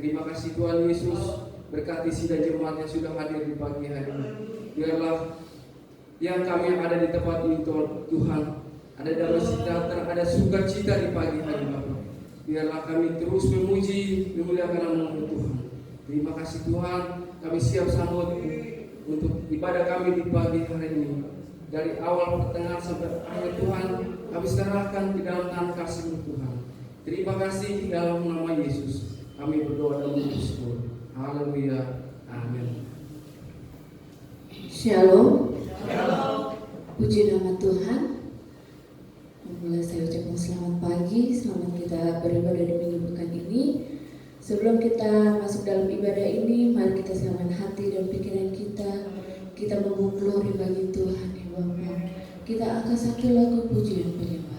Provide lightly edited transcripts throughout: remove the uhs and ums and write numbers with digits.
Terima kasih Tuhan Yesus, berkati sidang jemaat yang sudah hadir di pagi hari ini. Biarlah yang kami ada di tempat ini Tuhan, ada damai sejahtera, ada sukacita di pagi hari Bapa. Biarlah kami terus memuji, memuliakan nama Tuhan. Terima kasih Tuhan, kami siap sambut untuk ibadah kami di pagi hari ini. Dari awal pertengahan sampai akhir Tuhan, kami serahkan di dalam tangan kasih Tuhan. Terima kasih di dalam nama Yesus. Kami berdoa dan bersyukur. Haleluya. Amin. Shalom. Shalom. Puji nama Tuhan. Mulai saya ucapkan selamat pagi, selamat kita beribadah di minggu pekan ini. Sebelum kita masuk dalam ibadah ini, mari kita siapkan hati dan pikiran kita. Kita memberi glory bagi Tuhan ya Bapa. Kita akan satu lagu puji dan penyembahan.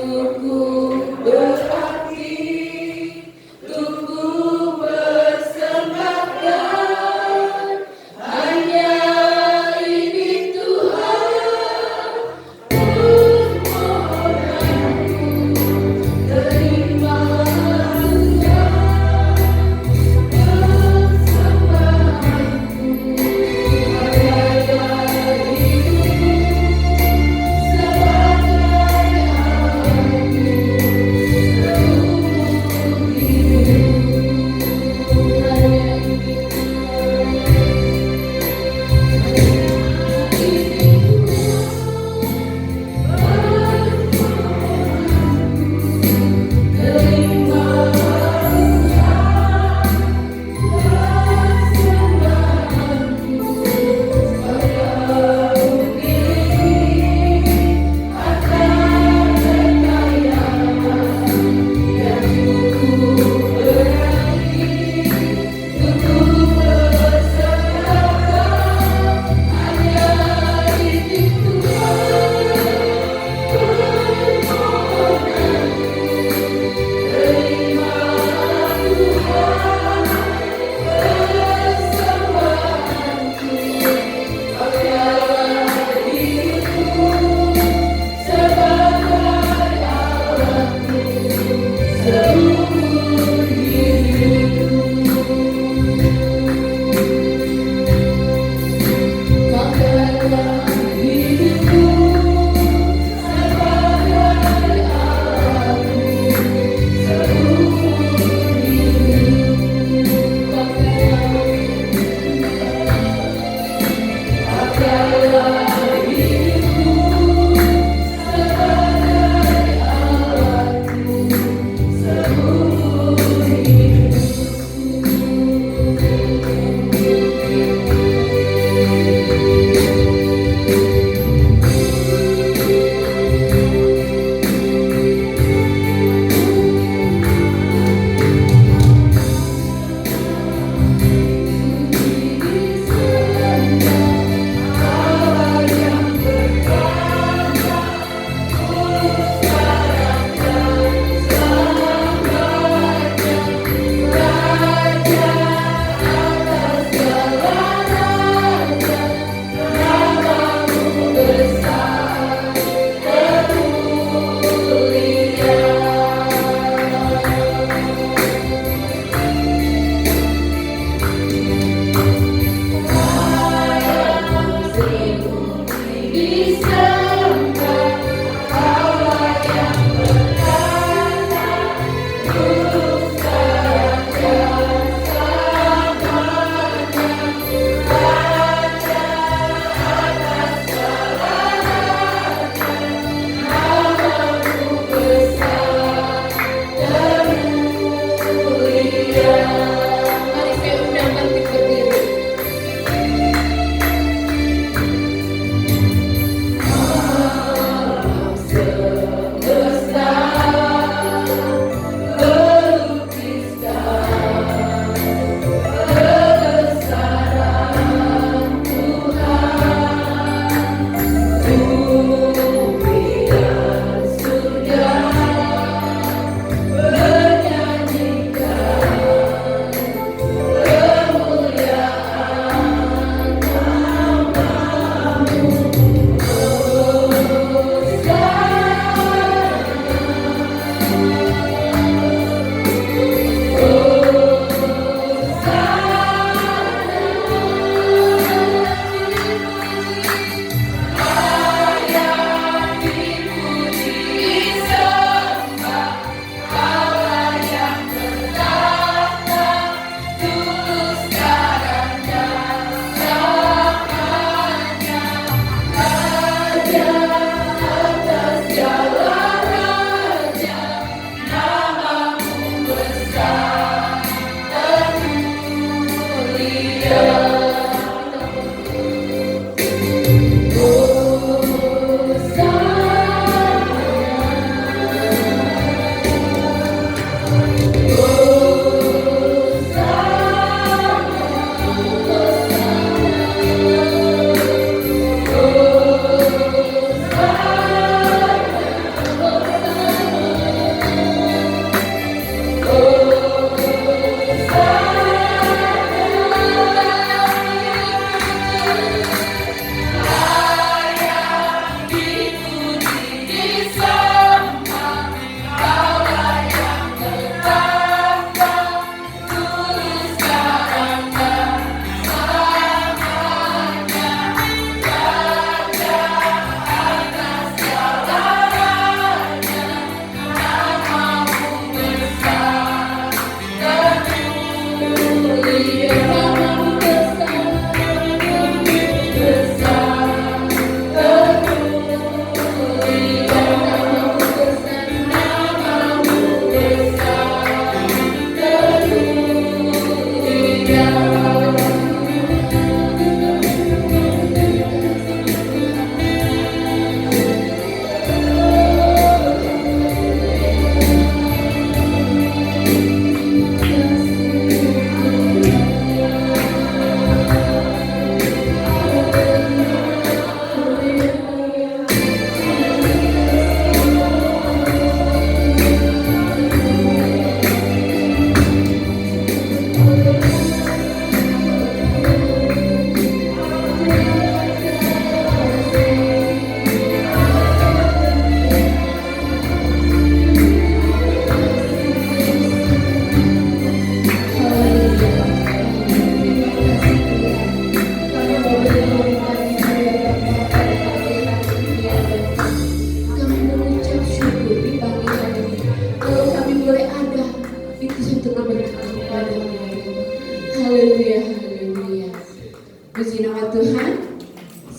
Sebagai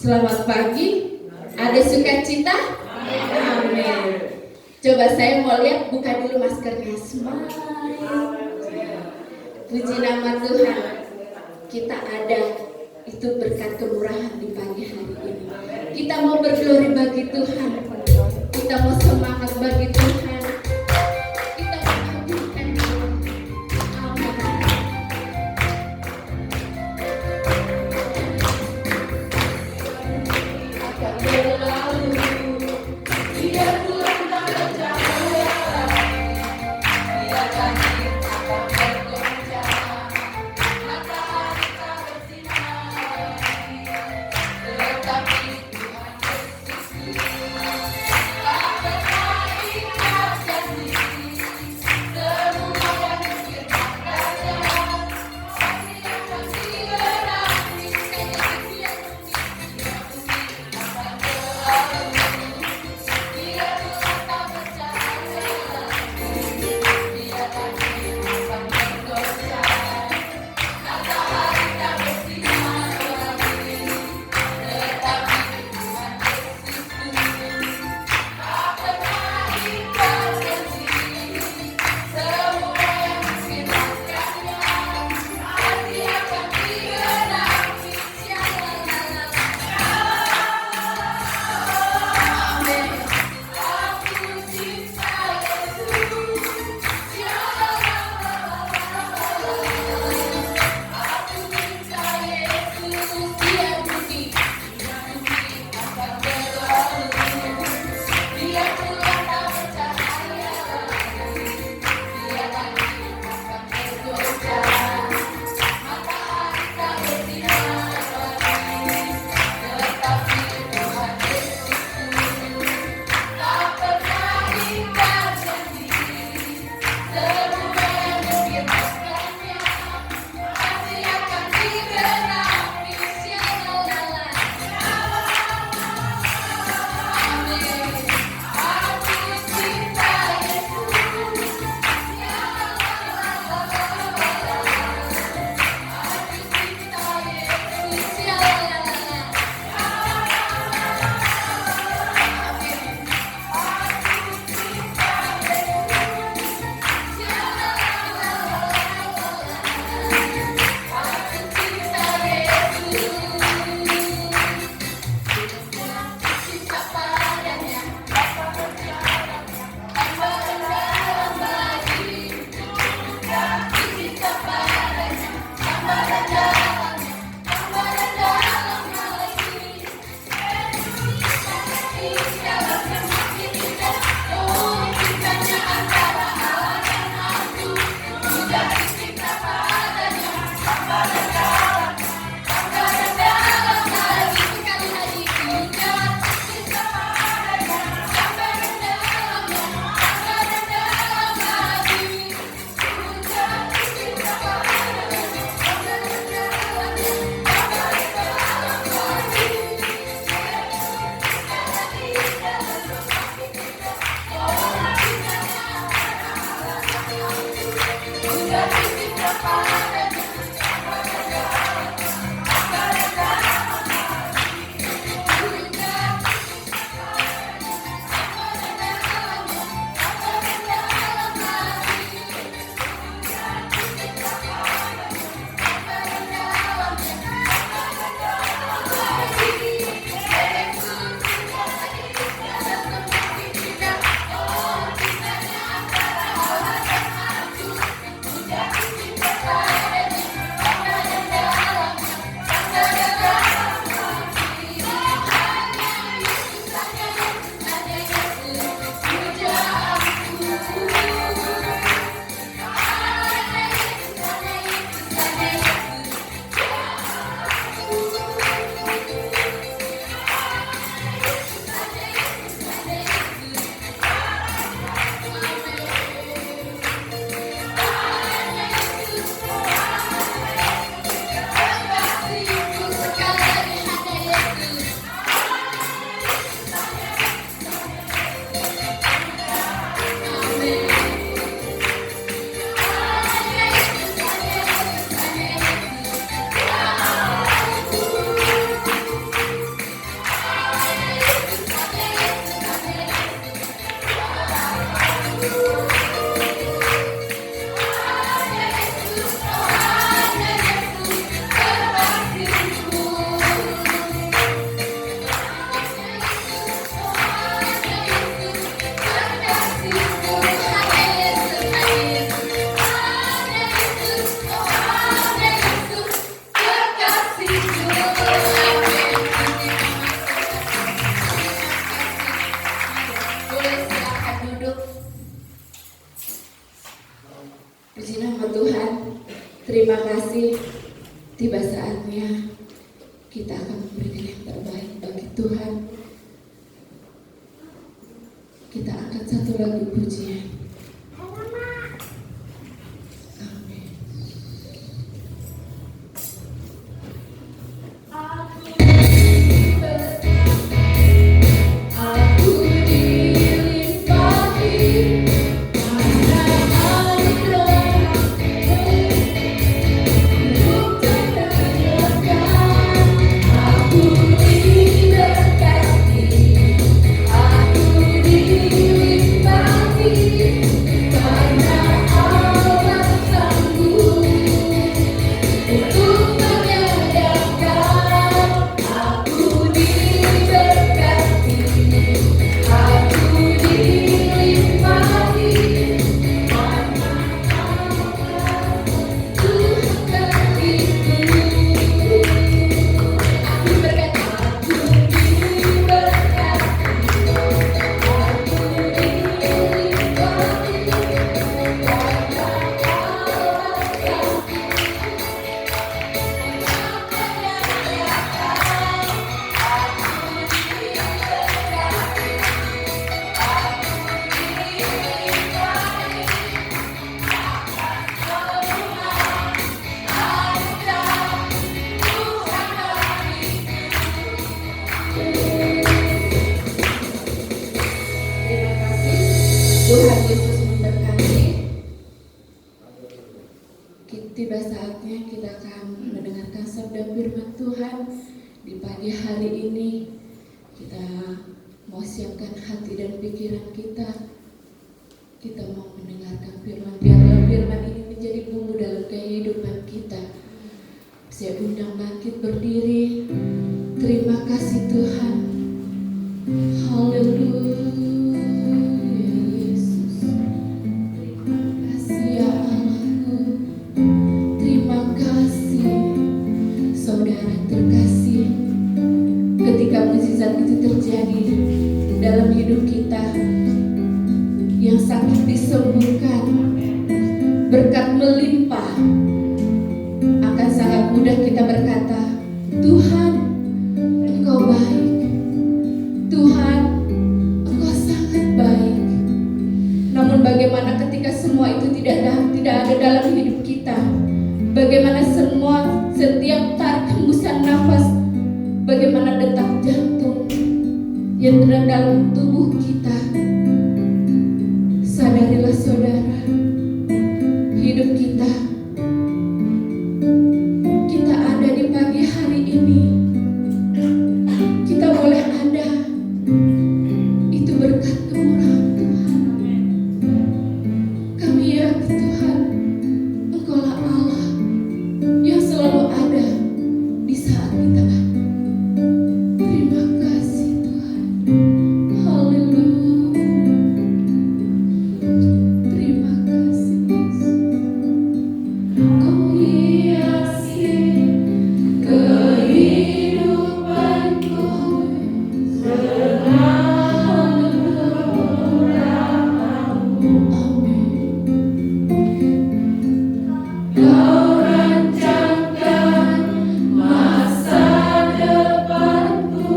Selamat pagi. Ada sukacita? Amin. Coba saya mau lihat, buka dulu maskernya. Smile. Puji nama Tuhan. Kita ada, itu berkat kemurahan di pagi hari ini. Kita mau berglori bagi Tuhan. Kita mau semangat bagi Tuhan. Kita mau hadirkan Tuhan. Amin. Akan berlalu, biar Tuhan tak percaya. Biar langit akan bergoncang, matahari tak bersinar. Tetapi Tuhan Yesus tak pernah ingkar janji. Semua yang difirmankannya pasti akan digenapi. Akan berlalu, bila Tuhan tak percaya. Biar langit akan bergoncang, matahari tak bersinar lagi. Tetapi Tuhan Yesus tak pernah ingkar janji. Semua yang difirmankannya pasti akan digenapi. Amin. Aku cinta Yesus. Aku cinta Yesus. Biar bumi akan berlalu, biar Tuhan tak percaya. Biar langit akan bergoncang, matahari tak bersinar lagi. Tetapi Tuhan Yesus tak pernah ingkar janji. Semua yang difirmankannya pasti akan digenapi. Shalala. Amin. Aku cinta Yesus. Aku cinta Yesus. Shalala. Cinta padanya, tambah dalam lagi. Cinta padanya, tambah dalam, tambah dalam lagi. Segala semakin indah, oh cintanya antara Allah dan aku. Sudah cinta padanya, tambah dalam, tambah dalam lagi. Sekali lagi ingat, cinta padanya, tambah dalam, tambah dalam lagi. Sudah cinta padanya, tambah dalam, tambah dalam lagi. Cinta Tuhan, terima kasih. Tiba saatnya kita akan memberikan yang terbaik bagi Tuhan. Kita angkat satu lagu pujian. Amin. Aku dilimpahi Tuhan Yesus memberkati. Tiba saatnya kita akan mendengarkan sabda firman Tuhan di pagi hari ini. Kita mau siapkan hati dan pikiran kita. Kita mau mendengarkan firman. Biarlah firman ini menjadi bumbu dalam kehidupan kita. Saya undang bangkit berdiri. Terima kasih Tuhan. Haleluya. Terkasih, ketika mukjizat itu terjadi dalam hidup kita, yang sakit disembuhkan, berkat melimpah, akan sangat mudah kita berkata, Tuhan, Engkau baik, Tuhan, Engkau sangat baik. Namun bagaimana ketika semua itu tidak ada dalam hidup kita? Bagaimana setiap tarik hembusan nafas, bagaimana detak jantung yang ada dalam tubuh kita? Sadarilah saudara, hidup kita ada di pagi hari ini. Kita boleh ada, itu berkat kemurahan Tuhan. Kami yakin Tuhan, Engkaulah Allah yang selalu ada di saat kita ada. Terima kasih Tuhan. Haleluya. Terima kasih Yesus. Kau hiasi kehidupanku dengan kemurahan-Mu. Amin. Kau rancangkan masa depanku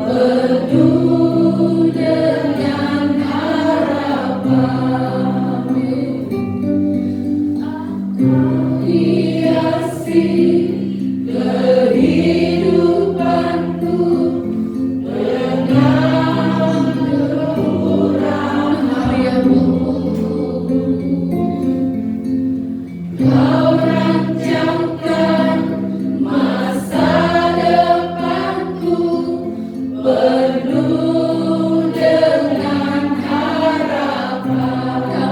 penuh dengan harapan. Aku hiasi kehidupanku dengan kemurahan-Mu. Kau rancangkan masa depanku penuh dengan harapan.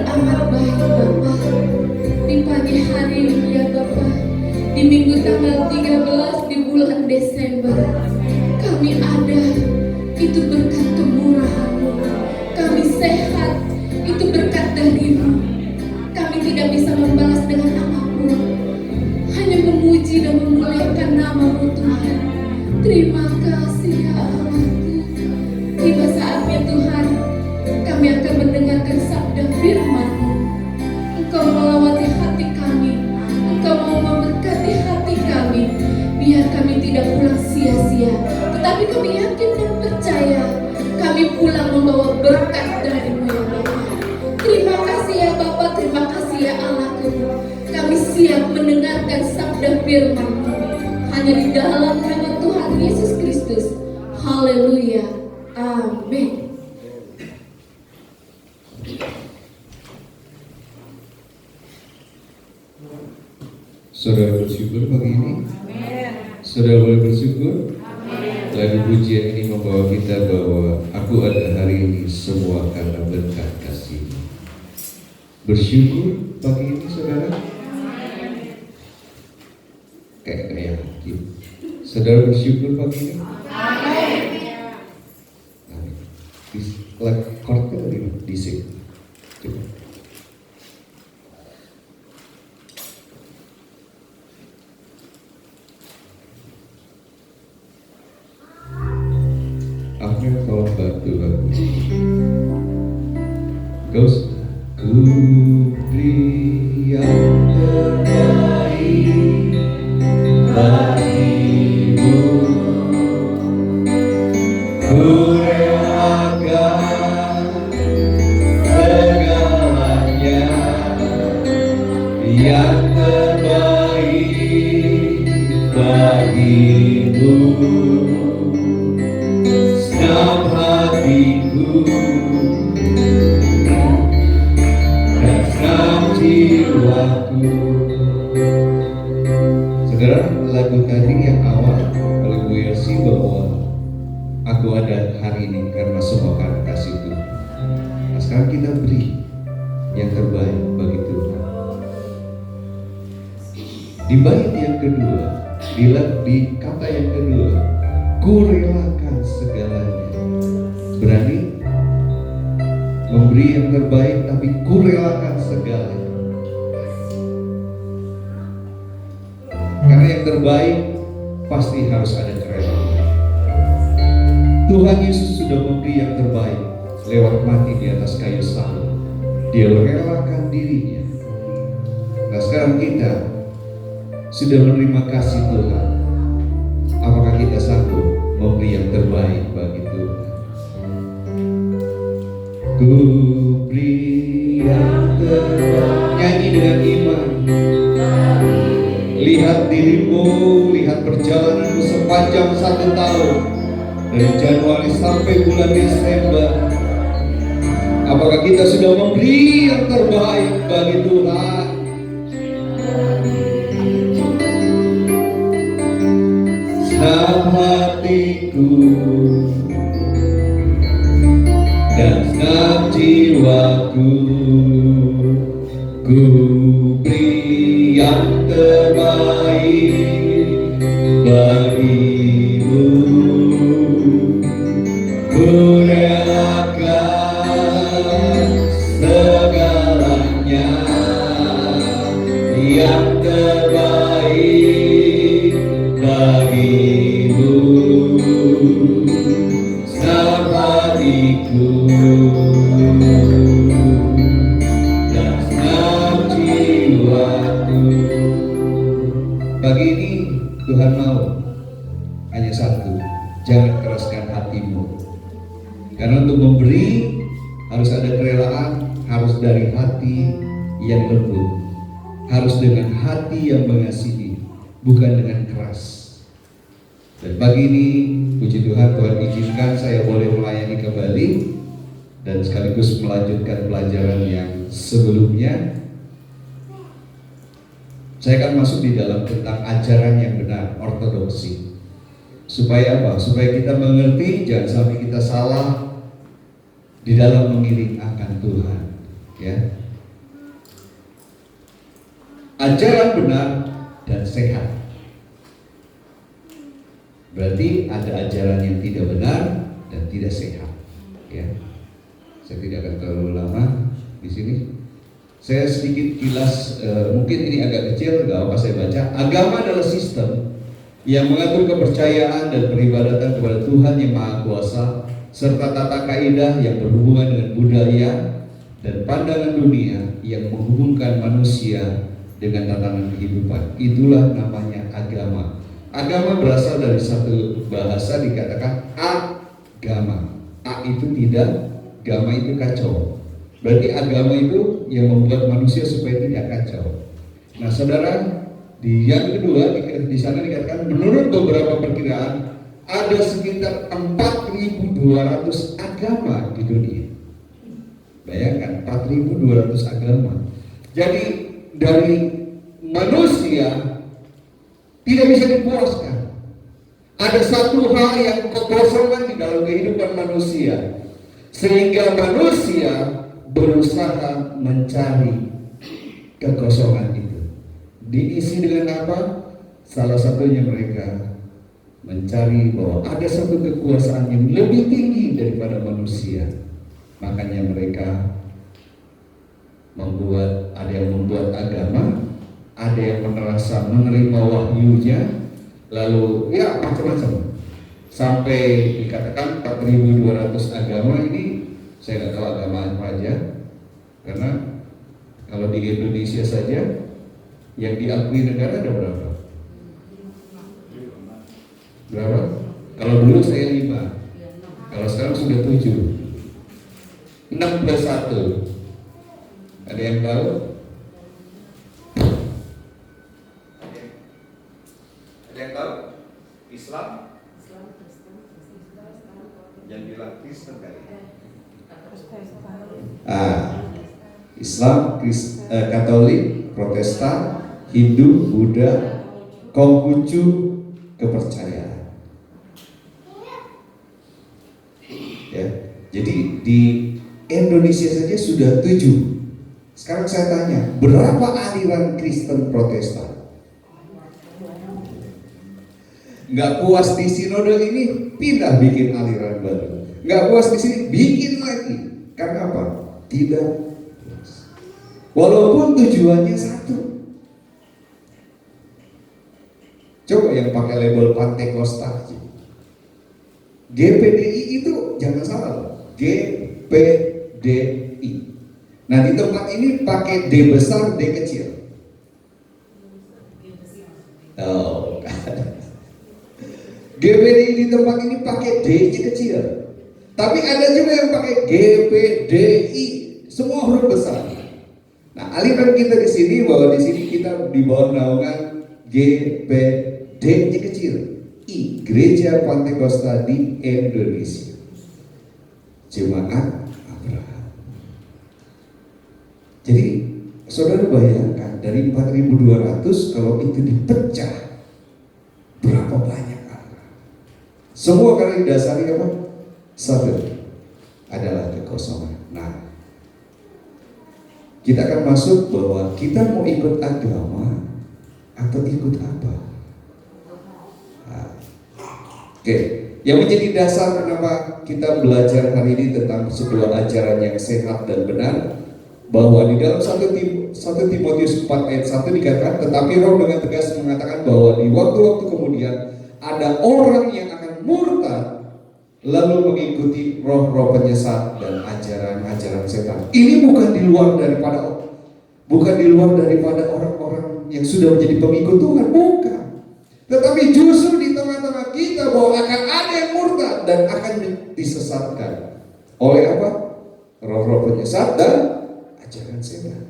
amat baik Bapak. Di pagi hari ini ya Bapak, di minggu tanggal 13 di bulan Desember, kami ada, itu berkat kemurahan-Mu. Kami sehat, itu berkat dari-Mu. Kami tidak bisa membalas dengan apapun, hanya memuji dan memuliakan nama-Mu Tuhan. Terima kasih ya Allahku. Tiba saatnya Tuhan, kami akan mendengarkan sabda firman-Mu. Engkau melawati hati kami, Engkau mau memberkati hati kami, biar kami tidak pulang sia-sia, tetapi kami yakin dan percaya kami pulang membawa berkat dari-Mu ya Bapa. Terima kasih ya Bapa, terima kasih ya Allahku. Kami siap mendengarkan sabda firman-Mu hanya di dalam nama Tuhan Yesus Kristus. Haleluya. Amin. Saudara bersyukur pagi ini? Saudara boleh bersyukur? Lagu pujian ini membawa kita bahwa aku ada hari ini semua karena berkat kasih. Bersyukur pagi ini saudara? Kayak hakim. Saudara bersyukur pagi ini? Amin. Chordnya tadi disik. Coba. Aku kalau batu bagus. Ghost. Ku beri yang terbaik bagimu. Ku relakan segalanya yang terbaik bagimu. Senam hatiku dan senam jiwaku. Saudara, lagu tadi yang awal oleh Bu Yersi bahwa aku ada hari ini karena semua karena kasih Tuhan. Nah, sekarang kita beri yang terbaik bagi Tuhan. Di bait yang kedua, di kata yang kedua, ku relakan segalanya. Berani memberi yang terbaik, tapi ku relakan segalanya. Karena yang terbaik pasti harus ada kerelaan. Tuhan Yesus sudah memberi yang terbaik lewat mati di atas kayu salib. Dia merelakan dirinya. Nah, sekarang kita sudah menerima kasih Tuhan. Apakah kita sanggup memberi yang terbaik bagi Tuhan? Ku beri yang terbaik. Nyanyi dengan iman. Lihat dirimu, lihat perjalananmu sepanjang 1 tahun, dari Januari sampai bulan Desember. Apakah kita sudah memberi yang terbaik bagi Tuhan? Senam hatiku dan senam jiwaku, ku beri yang terbaik bagimu. Ku relakan segalanya yang terbaik bagimu. Senam hatiku dan senam jiwaku. Pagi ini Tuhan mau hanya satu, jangan keraskan hatimu. Karena untuk memberi harus ada kerelaan, harus dari hati yang lembut, harus dengan hati yang mengasihi, bukan dengan keras. Dan pagi ini, puji Tuhan, Tuhan izinkan saya boleh melayani kembali dan sekaligus melanjutkan pelajaran yang sebelumnya. Saya akan masuk di dalam tentang ajaran yang benar, ortodoksi. Supaya apa? Supaya kita mengerti, jangan sampai kita salah di dalam mengiring akan Tuhan. Ya, ajaran benar dan sehat. Berarti ada ajaran yang tidak benar dan tidak sehat. Ya, saya tidak akan terlalu lama di sini. Saya sedikit kilas, mungkin ini agak kecil, nggak apa saya baca. Agama adalah sistem yang mengatur kepercayaan dan peribadatan kepada Tuhan yang Maha Kuasa, serta tata kaidah yang berhubungan dengan budaya dan pandangan dunia yang menghubungkan manusia dengan tatanan kehidupan. Itulah namanya agama. Agama berasal dari satu bahasa dikatakan agama. A itu tidak, agama itu kacau. Berarti agama itu yang membuat manusia supaya tidak kacau. Nah, saudara, di yang kedua di sana dikatakan menurut beberapa perkiraan ada sekitar 4.200 agama di dunia. Bayangkan 4.200 agama. Jadi dari manusia tidak bisa dipuaskan. Ada satu hal yang kekosongan di dalam kehidupan manusia, sehingga manusia berusaha mencari kekosongan itu. Diisi dengan apa? Salah satunya mereka mencari bahwa ada satu kekuasaan yang lebih tinggi daripada manusia. Makanya mereka ada yang membuat agama, ada yang merasa menerima wahyunya, lalu ya macam-macam. Sampai dikatakan 4.200 agama ini. Saya nggak tahu agama apa aja, karena kalau di Indonesia saja yang diakui negara ada berapa? Berapa? Kalau dulu saya 5, kalau sekarang sudah 7, 6 plus 1. Ada yang tahu? Ada yang tahu? Islam? Yang bilang Kristen kali. Islam, Katolik, Protestan, Hindu, Buddha, Konghucu, kepercayaan. Ya, jadi di Indonesia saja sudah 7. Sekarang saya tanya, berapa aliran Kristen Protestan? Nggak puas di sinode ini, pindah bikin aliran baru. Nggak puas di sini, bikin lagi. Karena apa? Tidak puas. Walaupun tujuannya satu. Coba yang pakai label Pantekosta, GPDI itu jangan salah, GPDI. Nah, di tempat ini pakai D besar, D kecil. Oh, GPDI di tempat ini pakai D kecil. Tapi ada juga yang pakai GPDI, semua huruf besar. Nah, aliran kita di sini bahwa di sini kita di bawah naungan GPD kecil, I, Gereja Pantekosta di Indonesia, Jemaat Abraham. Jadi, saudara bayangkan dari 4.200 kalau itu dipecah, berapa banyak Abraham? Semua kali didasari apa? Satu adalah kekosongan. Nah, kita akan masuk bahwa kita mau ikut agama atau ikut apa? Nah, oke, yang menjadi dasar kenapa kita belajar hari ini tentang sebuah ajaran yang sehat dan benar, bahwa di dalam 1 Timotius 4 ayat 1 dikatakan, tetapi Roh dengan tegas mengatakan bahwa di waktu-waktu kemudian ada orang yang akan murtad lalu mengikuti roh-roh penyesat dan ajaran-ajaran setan. Ini bukan di luar daripada orang-orang yang sudah menjadi pengikut Tuhan, bukan. Tetapi justru di tengah-tengah kita bahwa akan ada yang murtad dan akan disesatkan oleh apa? Roh-roh penyesat dan ajaran setan.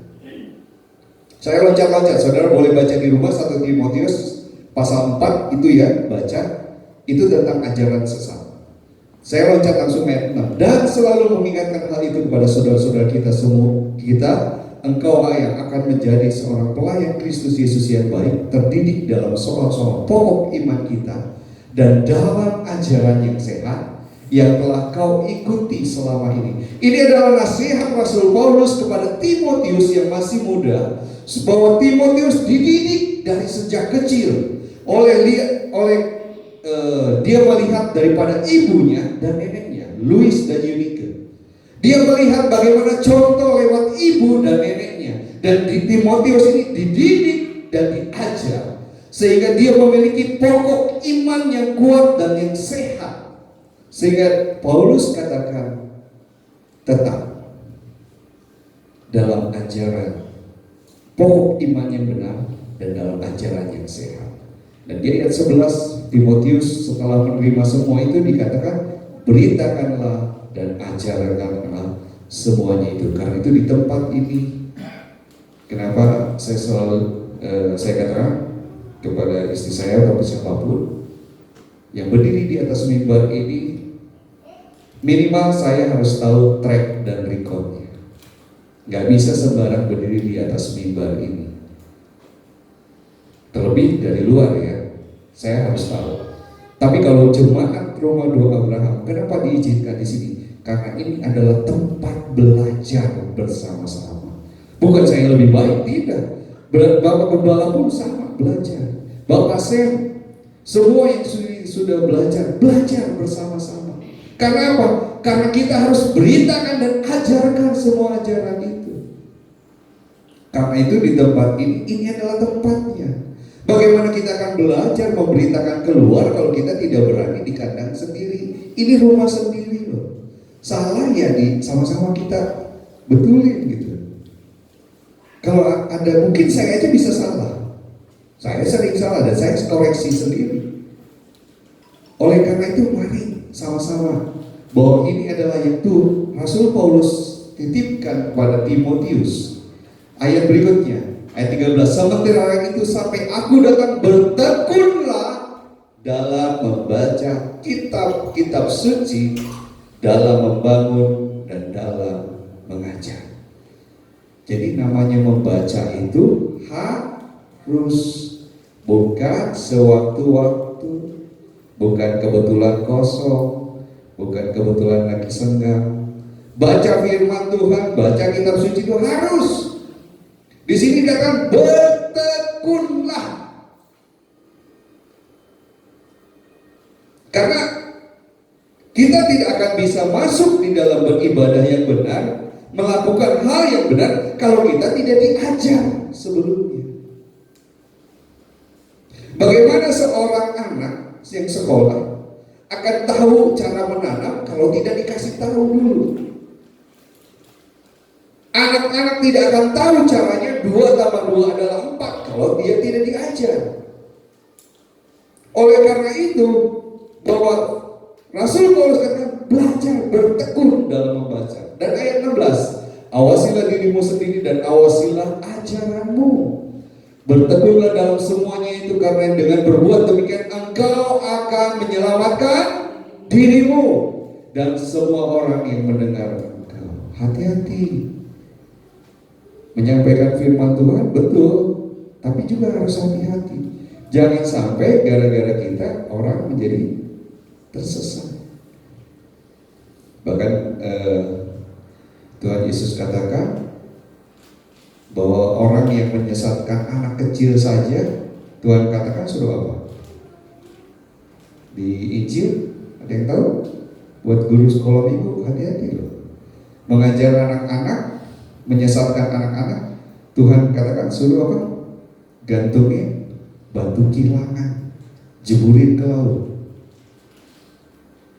Saya loncat-loncat, saudara boleh baca di rumah 1 Timotius pasal 4 itu ya, baca. Itu tentang ajaran sesat. Saya loncat langsung ayat 6. Dan selalu mengingatkan hal itu kepada saudara-saudara kita semua. Engkau yang akan menjadi seorang pelayan Kristus Yesus yang baik, terdidik dalam soal-soal pokok iman kita, dan dalam ajaran yang sehat, yang telah kau ikuti selama ini. Ini adalah nasihat Rasul Paulus kepada Timotius yang masih muda, bahwa Timotius dididik dari sejak kecil dia melihat daripada ibunya dan neneknya, Louis dan Eunike. Dia melihat bagaimana contoh lewat ibu dan neneknya, dan di Timotius ini dididik dan diajar sehingga dia memiliki pokok iman yang kuat dan yang sehat. Sehingga Paulus katakan tetap dalam ajaran pokok iman yang benar dan dalam ajaran yang sehat. Dan di ayat 11 Timotius setelah menerima semua itu dikatakan beritakanlah dan ajarkanlah semuanya itu. Karena itu di tempat ini, kenapa saya katakan kepada istri saya atau siapapun yang berdiri di atas mimbar ini, minimal saya harus tahu track dan recordnya. Gak bisa sembarang berdiri di atas mimbar ini. Terlebih dari luar ya, saya harus tahu. Tapi kalau jemaat Rumah Doa Abraham, kenapa diizinkan di sini? Karena ini adalah tempat belajar bersama-sama. Bukan saya lebih baik, tidak. Bapak Gembala pun sama belajar. Bapak Sam, semua yang sudah belajar bersama-sama. Karena apa? Karena kita harus beritakan dan ajarkan semua ajaran itu. Karena itu di tempat ini adalah tempatnya. Bagaimana kita akan belajar memberitakan keluar kalau kita tidak berani di kandang sendiri? Ini rumah sendiri loh. Salah ya sama-sama kita betulin gitu. Kalau ada, mungkin saya aja bisa salah. Saya sering salah dan saya koreksi sendiri. Oleh karena itu mari sama-sama bahwa ini adalah yang Rasul Paulus titipkan kepada Timotius. Ayat berikutnya, ayat 13, sementara itu sampai aku datang bertekunlah dalam membaca kitab-kitab suci, dalam membangun dan dalam mengajar. Jadi namanya membaca itu harus, bukan sewaktu-waktu, bukan kebetulan kosong, bukan kebetulan lagi senggang. Baca firman Tuhan, baca kitab suci itu harus. Di sini dikatakan bertekunlah. Karena kita tidak akan bisa masuk di dalam beribadah yang benar, melakukan hal yang benar kalau kita tidak diajar sebelumnya. Bagaimana seorang anak yang sekolah akan tahu cara menanam kalau tidak dikasih tahu dulu? Anak-anak tidak akan tahu caranya 2 tambah 2 adalah 4 kalau dia tidak diajar. Oleh karena itu, bahwa Rasul Paulus katakan belajar, bertekun dalam membaca. Dan ayat 16, awasilah dirimu sendiri dan awasilah ajaranmu. Bertekunlah dalam semuanya itu, karena dengan berbuat demikian engkau akan menyelamatkan dirimu dan semua orang yang mendengar engkau. Hati-hati menyampaikan firman Tuhan, betul, tapi juga harus hati-hati. Jangan sampai gara-gara kita orang menjadi tersesat. Bahkan Tuhan Yesus katakan bahwa orang yang menyesatkan anak kecil saja, Tuhan katakan suruh apa? Di Injil ada yang tahu? Buat guru sekolah minggu, hati-hati loh. Mengajar anak-anak, menyesatkan anak-anak, Tuhan katakan suruh apa? Gantungin batu kilangan, jeburin ke laut.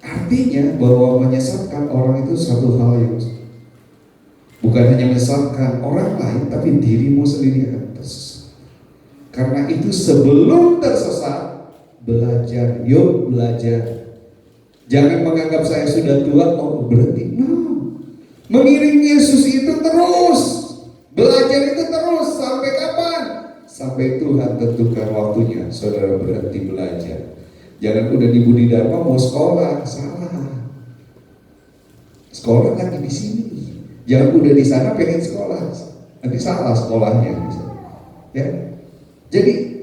Artinya bahwa menyesatkan orang itu satu hal yang bukan hanya menyesatkan orang lain, tapi dirimu sendiri akan tersesat. Karena itu sebelum tersesat, belajar, yuk belajar. Jangan menganggap saya sudah tua, oh berhenti. No. Mengiring Yesus itu terus, belajar itu terus, sampai kapan? Sampai Tuhan tentukan waktunya, saudara berhenti belajar. Jangan udah di Budi Dharma mau sekolah, salah. Sekolah lagi di sini. Jangan udah di sana pengen sekolah, nanti salah sekolahnya. Ya, jadi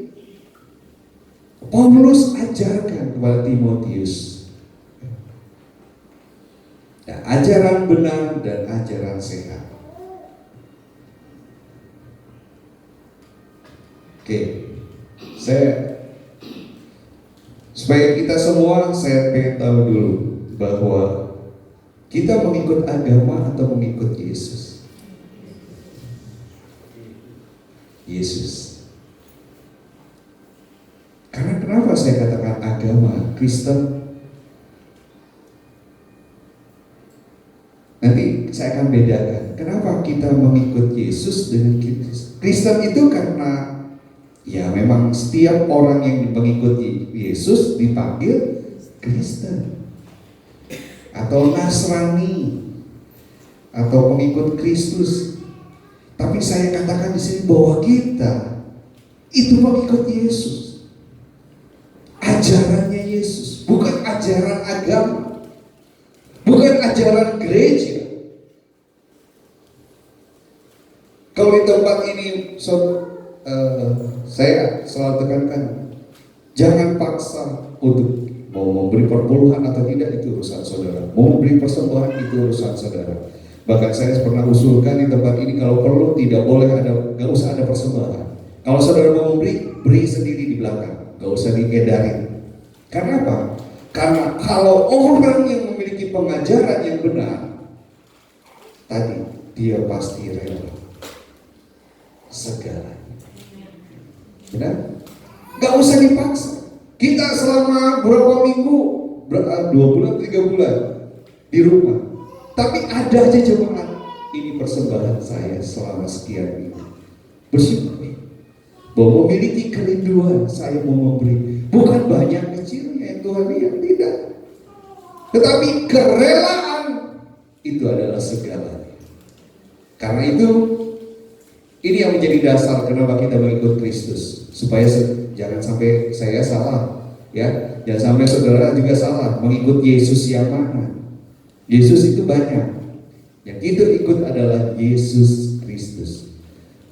Paulus ajarkan kepada Timotius Nah, ajaran benar dan ajaran sehat. Oke, supaya kita semua, saya pengen tahu dulu bahwa kita mengikut agama atau mengikut Yesus. Yesus. Karena kenapa saya katakan agama Kristen? Nanti saya akan bedakan. Kenapa kita mengikut Yesus dengan Kristen itu karena ya memang setiap orang yang mengikuti Yesus dipanggil Kristen atau Nasrani atau pengikut Kristus. Tapi saya katakan di sini bahwa kita itu pengikut Yesus. Ajarannya Yesus, bukan ajaran agama, bukan ajaran gereja. Kalau di tempat ini saya selalu tekankan, jangan paksa untuk mau memberi perpuluhan atau tidak, itu urusan saudara. Mau memberi persembahan, itu urusan saudara. Bahkan saya pernah usulkan di tempat ini, kalau perlu tidak boleh gak usah ada persembahan. Kalau saudara mau memberi, beri sendiri di belakang, gak usah diedarin. Karena apa? Karena kalau orang yang memiliki pengajaran yang benar, tadi dia pasti rela segala. Benar? Gak usah dipaksa. Kita selama berapa minggu, 2 bulan, 3 bulan di rumah. Tapi ada aja jemaat, ini persembahan saya selama sekian minggu. Bersyukur bahwa memiliki kerinduan, saya mau memberi. Bukan banyak kecilnya yang Tuhan lihat, tidak. Tetapi kerelaan itu adalah segalanya. Karena itu, ini yang menjadi dasar kenapa kita mengikut Kristus. Supaya jangan sampai saya salah, ya, jangan sampai saudara juga salah mengikut Yesus yang mana. Yesus itu banyak, yang kita ikut adalah Yesus Kristus.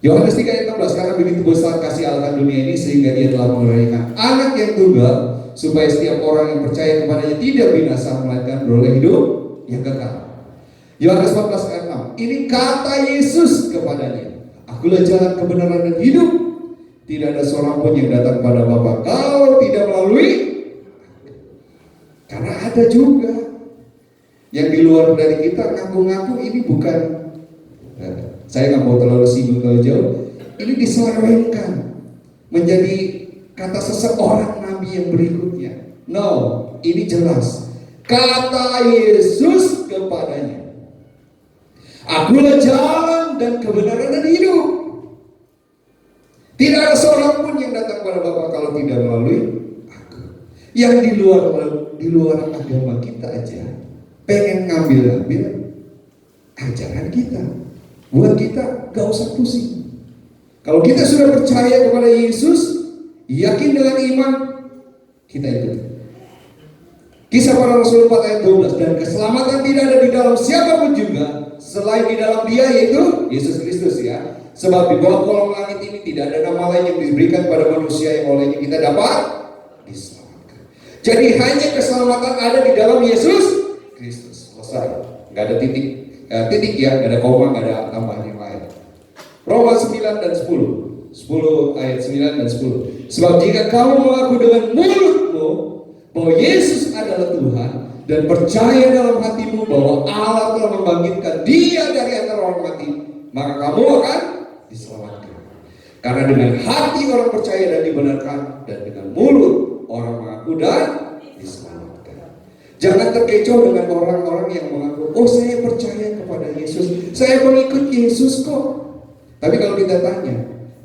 Yohanes 3 ayat 16, karena begitu besar kasih Allah dunia ini sehingga dia telah memberikan anak yang tunggal, supaya setiap orang yang percaya kepadanya tidak binasa melainkan beroleh hidup yang kekal. Yohanes 14 ayat 6, ini kata Yesus kepadanya, akulah jalan kebenaran dan hidup. Tidak ada seorang pun yang datang kepada Bapa kalau tidak melalui. Karena ada juga yang di luar dari kita ngaku-ngaku ini bukan. Saya nggak mau terlalu singgung terlalu jauh. Ini diselewengkan menjadi kata seseorang nabi yang berikutnya. No, ini jelas. Kata Yesus kepadanya, akulah jalan dan kebenaran dan hidup. Tidak ada seorang pun yang datang kepada Bapa kalau tidak melalui aku. Yang di luar agama kita aja pengen ngambil ajaran kita. Buat kita gak usah pusing. Kalau kita sudah percaya kepada Yesus, yakin dengan iman, kita ikut. Kisah para Rasul 4 ayat 12, dan keselamatan tidak ada di dalam siapapun juga selain di dalam Dia, yaitu Yesus Kristus, ya. Sebab di bawah kolong langit ini tidak ada nama lain yang diberikan pada manusia yang olehnya kita dapat diselamatkan. Jadi hanya keselamatan ada di dalam Yesus Kristus. Selesai. Gak ada titik ya, gak ada koma, gak ada tambahan yang lain. Roma 9 dan 10 ayat 9 dan 10. Sebab jika kamu mengaku dengan mulutmu bahwa Yesus adalah Tuhan dan percaya dalam hatimu bahwa Allah telah membangkitkan Dia dari antara orang mati, maka kamu akan diselamatkan. Karena dengan hati orang percaya dan dibenarkan, dan dengan mulut orang mengaku dan diselamatkan. Jangan terkecoh dengan orang-orang yang mengaku, oh saya percaya kepada Yesus, saya mengikut Yesus kok. Tapi kalau kita tanya,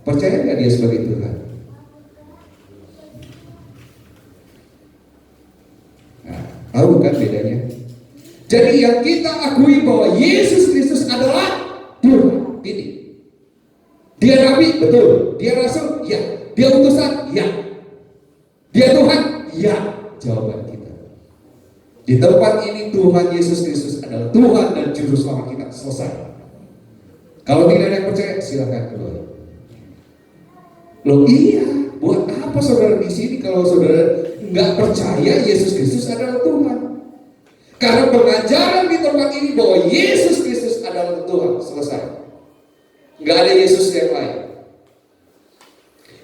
percaya nggak dia sebagai Tuhan? Nah, tahu kan bedanya? Jadi yang kita akui bahwa Yesus Kristus adalah Tuhan, titik. Dia Nabi, betul. Dia Rasul, ya. Dia utusan, ya. Dia Tuhan, ya. Jawaban kita. Di tempat ini Tuhan Yesus Kristus adalah Tuhan dan Juru Selamat kita. Selesai. Kalau tidak ada yang percaya, silakan keluar. Loh iya, buat apa saudara di sini kalau saudara nggak percaya Yesus Kristus adalah Tuhan? Karena pengajaran di tempat ini bahwa Yesus Kristus adalah Tuhan, selesai. Nggak ada Yesus yang lain.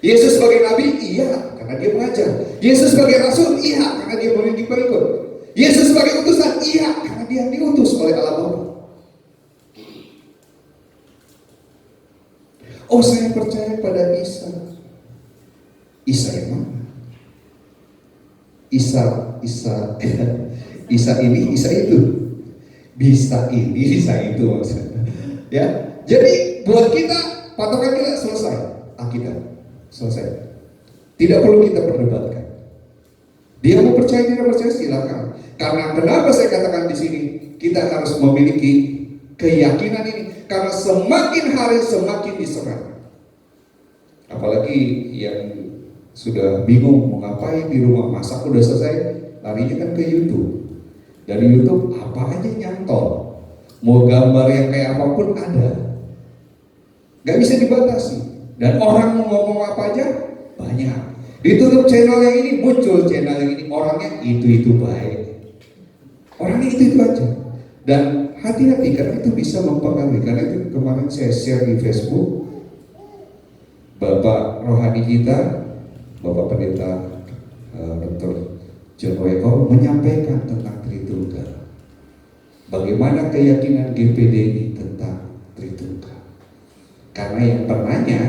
Yesus sebagai nabi, iya, karena dia mengajar. Yesus sebagai rasul, iya, karena dia memiliki pengikut. Yesus sebagai utusan, iya, karena dia diutus oleh Allah Bapa. Oh, saya percaya pada Isa. Isa yang mana? Isa ini, Isa itu. Bisa ini, bisa itu maksudnya. Ya, jadi buat kita patokan kita selesai. Alkitab selesai. Tidak perlu kita perdebatkan. Dia mau percaya tidak percaya silakan. Karena kenapa saya katakan di sini kita harus memiliki keyakinan ini? Karena semakin hari semakin diserang. Apalagi yang sudah bingung mau ngapain di rumah, masak udah selesai, larinya kan ke YouTube. Dari YouTube apa aja nyantol. Mau gambar yang kayak apapun ada. Gak bisa dibatasi. Dan orang mau ngomong apa aja banyak. Ditutup channel yang ini, muncul channel yang ini, orangnya itu baik. Orangnya itu aja. Dan hati-hati karena itu bisa mempengaruhi. Karena itu kemarin saya share di Facebook, Bapak rohani kita, Bapak Pendeta Dr. John Weko menyampaikan tentang Tritunggal. Bagaimana keyakinan GPDI tentang Tritunggal? Karena yang penanya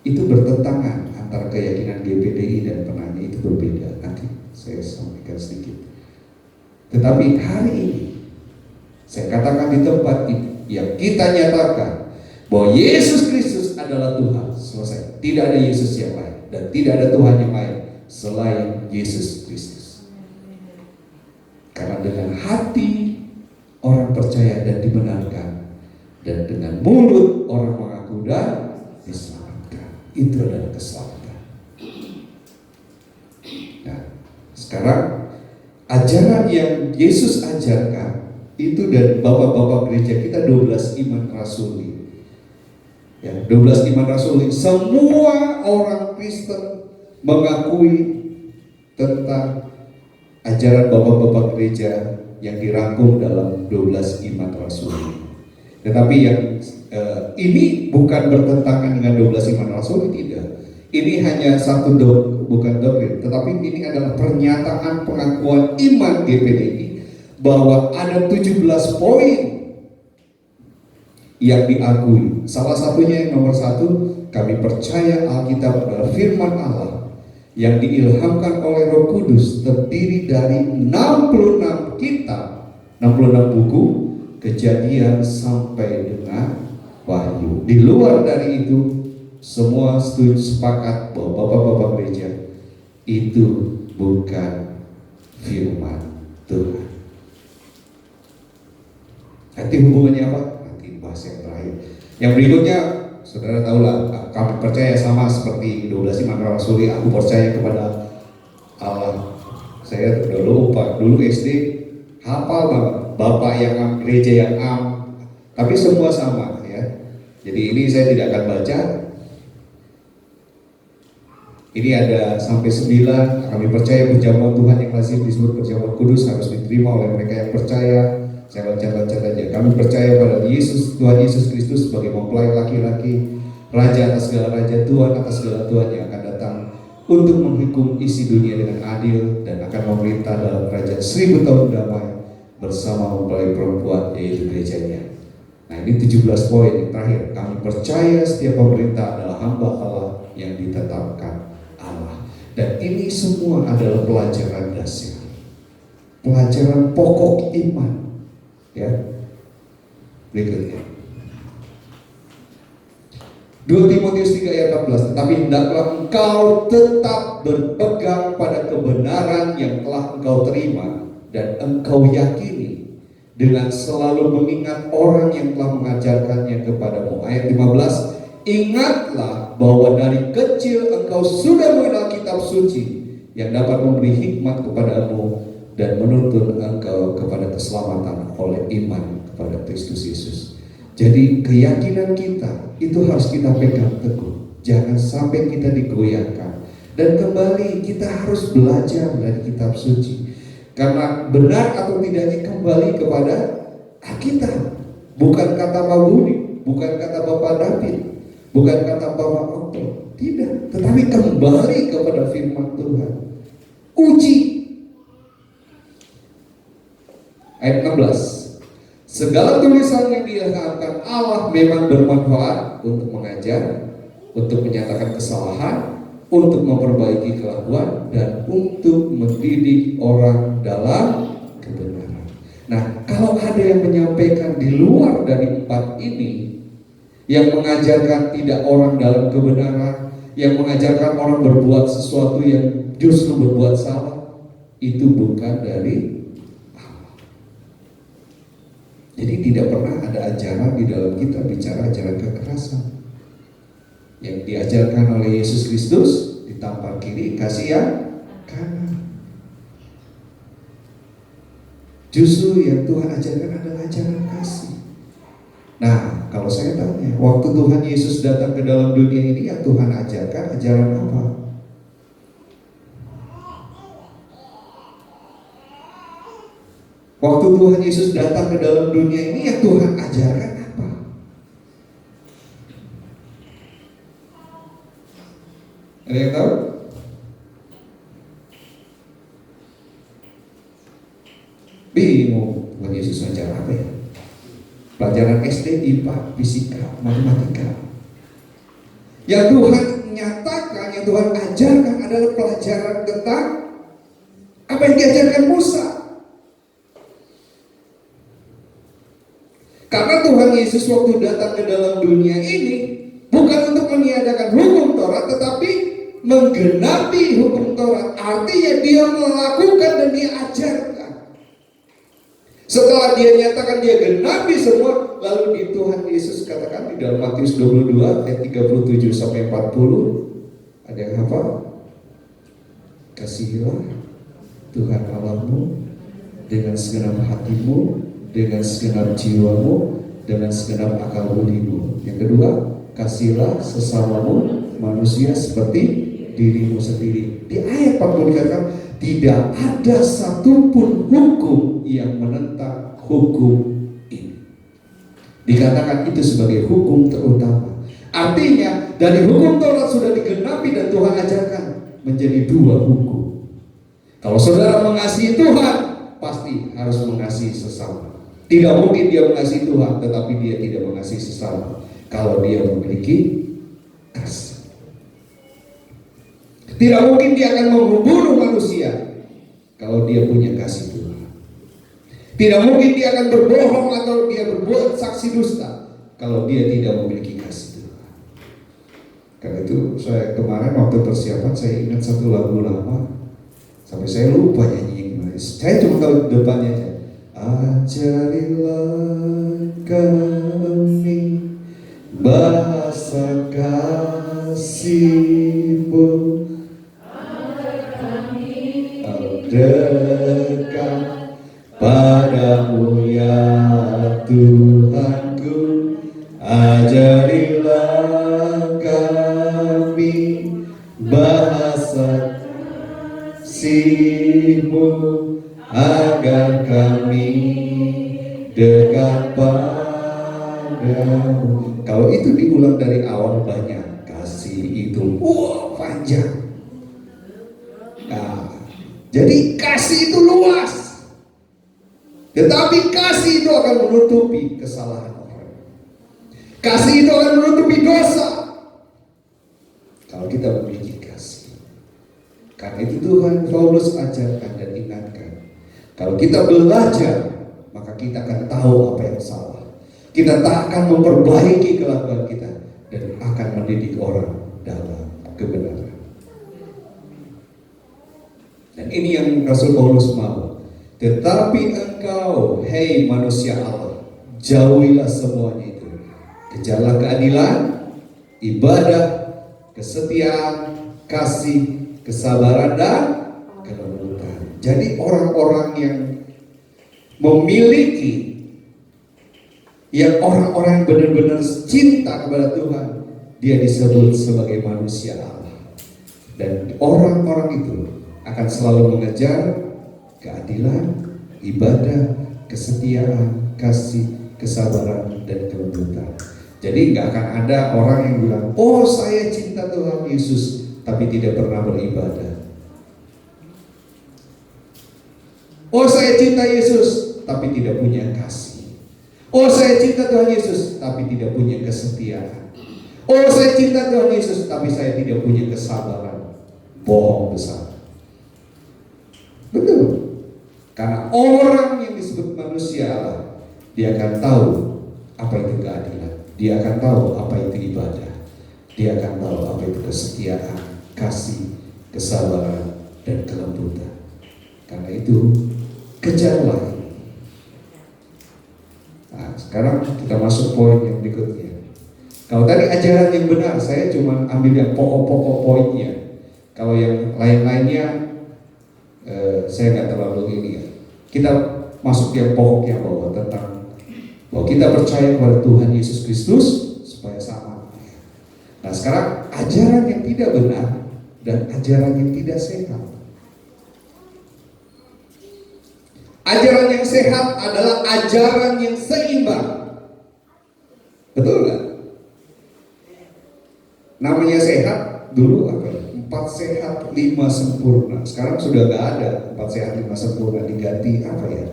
itu bertentangan antara keyakinan GPDI dan penanya itu berbeda. Nanti saya sampaikan sedikit. Tetapi hari ini saya katakan di tempat ini yang kita nyatakan bahwa Yesus Kristus adalah Tuhan. Selesai. Tidak ada Yesus yang lain dan tidak ada Tuhan yang lain selain Yesus Kristus. Karena dengan hati orang percaya dan dibenarkan, dan dengan mulut orang mengaku dan diselamatkan. Itu adalah keselamatan. Nah, sekarang ajaran yang Yesus ajarkan itu dari bapak-bapak gereja kita 12 iman rasuli. Ya, 12 iman rasuli. Semua orang Kristen mengakui tentang ajaran bapak-bapak gereja yang dirangkum dalam 12 iman rasuli. Tetapi yang ini bukan bertentangan dengan 12 iman rasuli, tidak. Ini hanya satu bukan doktrin, tetapi ini adalah pernyataan pengakuan iman GPDI bahwa ada 17 poin yang diakui. Salah satunya yang nomor 1, kami percaya Alkitab adalah firman Allah yang diilhamkan oleh Roh Kudus, terdiri dari 66 kitab, 66 buku, Kejadian sampai dengan Wahyu. Di luar dari itu, semua setuju sepakat bahwa bapak-bapak gereja itu bukan firman Tuhan. Nanti hubungannya apa? Bahas yang terakhir. Yang berikutnya, saudara tahulah, kami percaya sama seperti 12 iman rasuli. Aku percaya kepada Allah. Saya udah lupa, dulu SD hafal banget, bapak yang am, gereja yang am, tapi semua sama ya. Jadi ini saya tidak akan baca. Ini ada sampai 9. Kami percaya perjamuan Tuhan yang lazim disebut perjamuan kudus harus diterima oleh mereka yang percaya. Saya baca aja. Kami percaya pada Yesus, Tuhan Yesus Kristus sebagai mempelai laki-laki, Raja atas segala raja, Tuhan atas segala Tuhan yang akan datang untuk menghukum isi dunia dengan adil dan akan memerintah dalam kerajaan 1000 tahun damai bersama mempelai perempuan, yaitu gerejanya. Nah, ini 17 poin yang terakhir. Kami percaya setiap pemerintah adalah hamba Allah yang ditetapkan Allah. Dan ini semua adalah pelajaran dasar, pelajaran pokok iman. Ya, berikutnya 2 Timotius 3 ayat 14. Tetapi hendaklah engkau tetap berpegang pada kebenaran yang telah engkau terima dan engkau yakini, dengan selalu mengingat orang yang telah mengajarkannya kepadamu. Ayat 15. Ingatlah bahwa dari kecil engkau sudah mengenal kitab suci yang dapat memberi hikmat kepadamu dan menuntun engkau kepada keselamatan oleh iman kepada Kristus Yesus. Jadi keyakinan kita itu harus kita pegang teguh. Jangan sampai kita digoyahkan. Dan kembali kita harus belajar dari kitab suci. Karena benar atau tidaknya kembali kepada Alkitab. Bukan kata Pak Budi, bukan kata Bapak David, bukan kata Bapak Okto. Tidak, tetapi kembali kepada firman Tuhan. Uji. Ayat 16. Segala tulisan yang diilhamkan Allah memang bermanfaat untuk mengajar, untuk menyatakan kesalahan, untuk memperbaiki kelakuan, dan untuk mendidik orang dalam kebenaran. Nah, kalau ada yang menyampaikan di luar dari 4 ini, yang mengajarkan tidak orang dalam kebenaran, yang mengajarkan orang berbuat sesuatu yang justru berbuat salah, itu bukan dari Allah. Jadi tidak pernah ada ajaran di dalam kita bicara ajaran kekerasan. Yang diajarkan oleh Yesus Kristus ditampar kiri, kasih yang kanan. Justru yang Tuhan ajarkan adalah ajaran kasih. Nah, kalau saya tanya, waktu Tuhan Yesus datang ke dalam dunia ini, yang Tuhan ajarkan ajaran apa? Waktu Tuhan Yesus datang ke dalam dunia ini, yang Tuhan ajarkan apa? Ada yang tahu? Bingung, Tuhan Yesus ajar apa ya? Pelajaran SD, IPA, fisika, matematika. Yang Tuhan nyatakan, yang Tuhan ajarkan adalah pelajaran tentang apa yang diajarkan Musa. Karena Tuhan Yesus waktu datang ke dalam dunia ini bukan untuk meniadakan hukum Taurat, tetapi menggenapi hukum Taurat. Artinya dia melakukan dan dia ajarkan. Setelah dia nyatakan dia genapi semua, lalu di Tuhan Yesus katakan di dalam Matius 22 ayat 37 sampai 40, ada yang hafal? Kasihilah Tuhan Allahmu dengan segenap hatimu, dengan segenap jiwamu, dengan segenap akal budimu. Yang kedua, kasihilah sesamamu manusia seperti dirimu sendiri. Di ayat 40 dikatakan tidak ada satupun hukum yang menentang hukum ini. Dikatakan itu sebagai hukum terutama. Artinya dari hukum Taurat sudah digenapi dan Tuhan ajarkan menjadi 2 hukum. Kalau saudara mengasihi Tuhan, pasti harus mengasihi sesama. Tidak mungkin dia mengasihi Tuhan tetapi dia tidak mengasihi sesama kalau dia memiliki kasih. Tidak mungkin dia akan membunuh manusia kalau dia punya kasih Tuhan. Tidak mungkin dia akan berbohong atau dia berbuat saksi dusta kalau dia tidak memiliki kasih Tuhan. Karena itu saya kemarin waktu persiapan saya ingat satu lagu lama, sampai saya lupa nyanyi gimana. Saya cuma tahu depannya aja. Ajarilah kami bahasa kasih-Mu, dekat padamu ya Tuhanku. Ajarilah kami bahasa kasih-Mu, agar kami dekat padamu. Kalau itu diulang dari awal banyak, kasih itu panjang. Nah, jadi kasih itu luas, tetapi kasih itu akan menutupi kesalahan orang. Kasih itu akan menutupi dosa kalau kita memiliki kasih. Karena itu Tuhan Paulus ajarkan dan ingatkan, kalau kita belajar, maka kita akan tahu apa yang salah. Kita tak akan memperbaiki kelakuan kita dan akan mendidik orang dalam kebenaran. Dan ini yang Rasul Paulus mau. Tetapi engkau, hei manusia Allah, jauhilah semuanya itu. Kejarlah keadilan, ibadah, kesetiaan, kasih, kesabaran, dan kelembutan. Jadi orang-orang yang memiliki, yang orang-orang yang benar-benar cinta kepada Tuhan, dia disebut sebagai manusia Allah. Dan orang-orang itu akan selalu mengejar keadilan, ibadah, kesetiaan, kasih, kesabaran, dan kelembutan. Jadi nggak akan ada orang yang bilang, oh saya cinta Tuhan Yesus, tapi tidak pernah beribadah. Oh saya cinta Yesus, tapi tidak punya kasih. Oh saya cinta Tuhan Yesus, tapi tidak punya kesetiaan. Oh saya cinta Tuhan Yesus, tapi saya tidak punya kesabaran. Bohong besar. Betul. Karena orang yang disebut manusia Allah, dia akan tahu apa itu keadilan. Dia akan tahu apa itu ibadah. Dia akan tahu apa itu kesetiaan, kasih, kesabaran, dan kelembutan. Karena itu kejarlah. Nah, sekarang kita masuk poin yang berikutnya. Kalau tadi ajaran yang benar, saya cuma ambil yang pokok-pokok poinnya. Kalau yang lain-lainnya, saya nggak terlalu ini ya. Kita masuk yang pokok yang bawah tentang bahwa kita percaya kepada Tuhan Yesus Kristus supaya sama. Nah sekarang ajaran yang tidak benar dan ajaran yang tidak sehat. Ajaran yang sehat adalah ajaran yang seimbang. Betul nggak? Namanya sehat dulu apa ya? 4 sehat 5 sempurna. Sekarang sudah nggak ada 4 sehat 5 sempurna, diganti apa ya?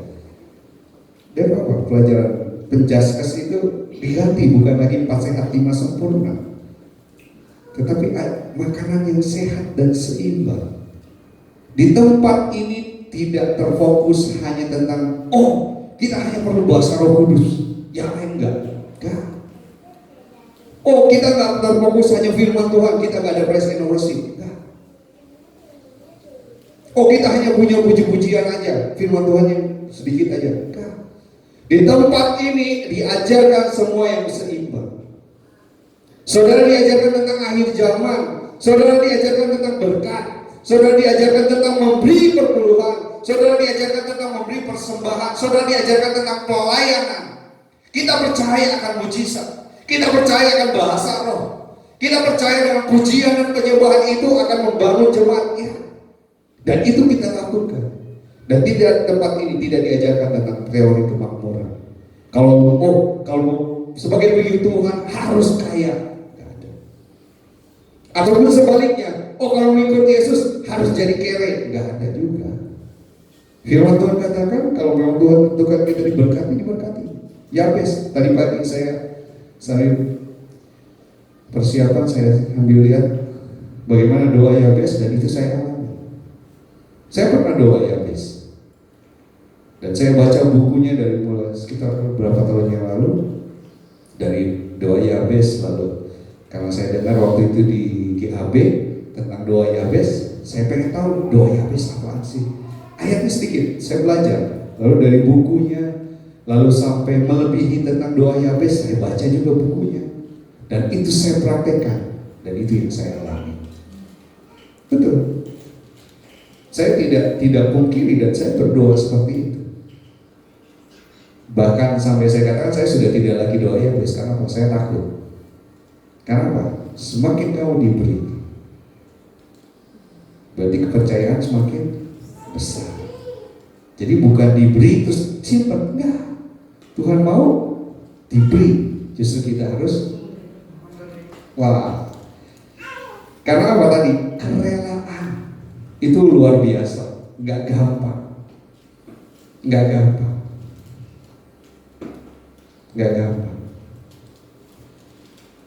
Dan apa? Pelajaran Penjaskes itu diganti, bukan lagi 4 sehat 5 sempurna, tetapi makanan yang sehat dan seimbang. Di tempat ini tidak terfokus hanya tentang kita hanya perlu bahasa Roh Kudus, yang lain enggak. Kita nggak terfokus hanya firman Tuhan, kita nggak ada praise and worship. Kita hanya punya puji-pujian aja, firman Tuhan yang sedikit aja. Di tempat ini diajarkan semua yang seimbang. Saudara diajarkan tentang akhir zaman, saudara diajarkan tentang berkat, saudara diajarkan tentang memberi perpuluhan, saudara diajarkan tentang memberi persembahan, saudara diajarkan tentang pelayanan. Kita percaya akan mujizat, kita percaya akan bahasa roh, kita percaya dengan pujian dan penyembahan itu akan membangun jemaatnya. Dan itu kita lakukan. Dan tidak, tempat ini tidak diajarkan tentang teori kemakmuran. Kalau sebagai begitu Tuhan harus kaya, nggak ada. Ataupun sebaliknya, kalau mengikut Yesus harus jadi kere, nggak ada juga. Firman Tuhan katakan kalau memang Tuhan tentukan kita diberkati. Yabes, tadi pagi saya persiapan saya ambil lihat bagaimana doa Yabes dan itu saya alami. Saya pernah doa Yabes. Dan saya baca bukunya dari mulai sekitar beberapa tahun yang lalu, dari doa Yabes. Lalu karena saya dengar waktu itu di GAB tentang doa Yabes, saya pengen tahu doa Yabes apaan sih. Ayatnya sedikit, saya belajar. Lalu dari bukunya, lalu sampai melebihi tentang doa Yabes, saya baca juga bukunya. Dan itu saya praktekkan, dan itu yang saya alami. Betul. Saya tidak pungkiri dan saya berdoa seperti itu. Bahkan sampai saya katakan saya sudah tidak lagi doa Yabes. Karena apa? Saya takut. Karena apa? Semakin kamu diberi, berarti kepercayaan semakin besar. Jadi bukan diberi terus simpan, enggak. Tuhan mau diberi, justru kita harus karena apa tadi? Kerelaan itu luar biasa, nggak gampang.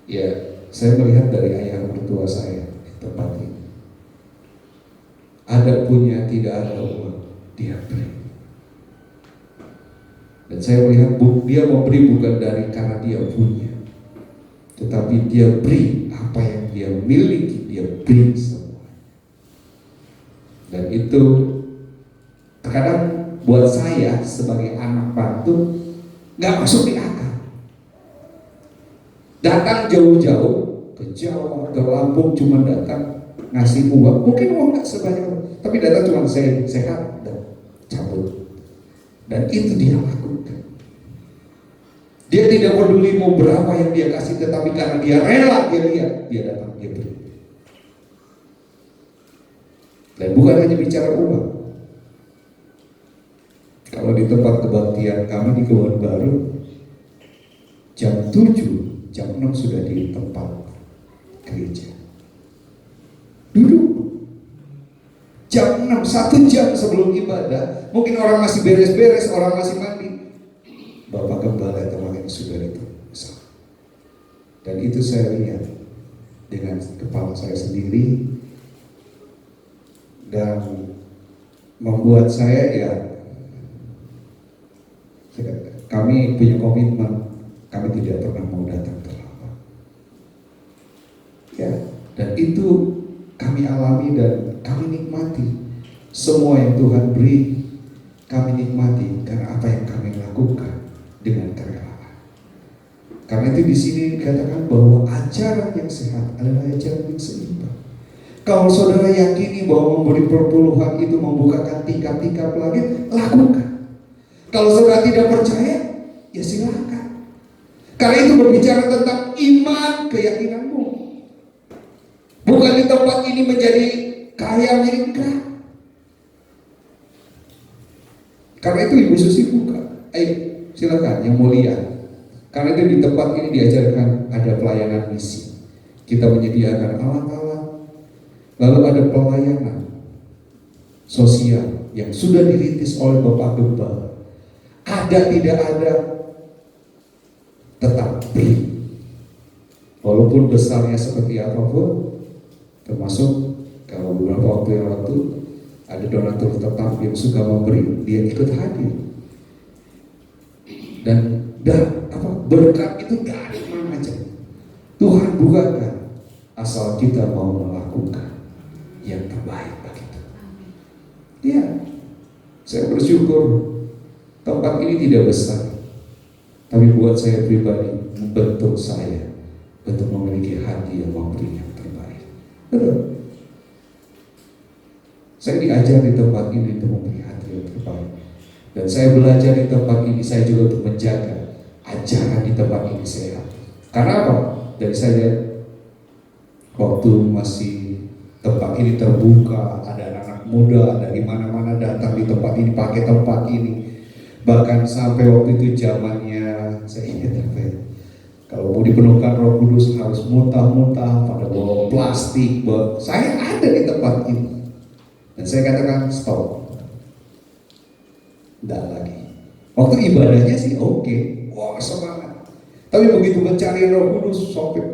Ya, saya melihat dari ayah mertua saya di tempat ini. Ada punya, tidak ada uang, dia beri. Dan saya melihat dia memberi bukan karena dia punya, tetapi dia beri apa yang dia miliki, dia beri semua. Dan itu terkadang buat saya sebagai anak bantu nggak masuk di akal. Datang jauh-jauh ke Jawa, ke Lampung cuma datang ngasih uang, mungkin uang nggak sebanyak, tapi datang cuma sehat dan cabut. Dan itu dia lakukan. Dia tidak peduli mau berapa yang dia kasih, tetapi karena dia rela, dia lihat, dia datang, dia beri. Dan bukan hanya bicara uang, Kalau di tempat kebaktian kami di Kebon Baru, jam 7, jam 6 sudah di tempat gereja. Duduk. Jam 6, 1 jam sebelum ibadah, mungkin orang masih beres-beres, orang masih mandi. Bapak Gembala atau yang sudah itu. Dan itu saya lihat dengan kepala saya sendiri, dan membuat saya kami punya komitmen, kami tidak pernah mau datang terlambat. Ya, dan itu kami alami dan kami nikmati semua yang Tuhan beri. Kami nikmati karena apa yang kami lakukan dengan kerelaan. Karena itu di sini dikatakan bahwa ajaran yang sehat adalah ajaran yang seimbang. Kalau saudara yakini bahwa memberi perpuluhan itu membukakan tingkap-tingkap langit, lakukan. Kalau saudara tidak percaya, ya silakan. Karena itu berbicara tentang iman keyakinanmu. Bukan di tempat ini menjadi kaya enggak. Karena itu Ibu Susi buka. Ayo silakan yang mulia. Karena itu di tempat ini diajarkan ada pelayanan misi. Kita menyediakan alat-alat. Lalu ada pelayanan sosial yang sudah dirintis oleh Bapak Gembala. Ada tidak ada, tetap beri. Walaupun besarnya seperti apapun, termasuk kalau beberapa waktu yang lalu ada donatur tetap yang suka memberi, dia ikut hadir. Dan berkat itu dari mana aja Tuhan bukakan, asal kita mau melakukan yang terbaik bagi kita. Ya, saya bersyukur tempat ini tidak besar, tapi buat saya pribadi membentuk saya untuk memiliki hati yang memberi yang terbaik. Betul. Saya diajar di tempat ini untuk memberi hati yang terbaik, dan saya belajar di tempat ini saya juga untuk menjaga ajaran di tempat ini sehat. Karena apa? Dari saya waktu masih tempat ini terbuka, ada anak-anak muda dari mana-mana datang di tempat ini, pakai tempat ini. Bahkan sampai waktu itu zamannya, saya ingat apa ya, kalau mau dipenuhkan Roh Kudus harus muntah-muntah pada bawa plastik. Saya ada di tempat ini, dan saya katakan stop, tidak lagi. Waktu ibadahnya sih oke. Wah semangat. Tapi begitu mencari Roh Kudus sampai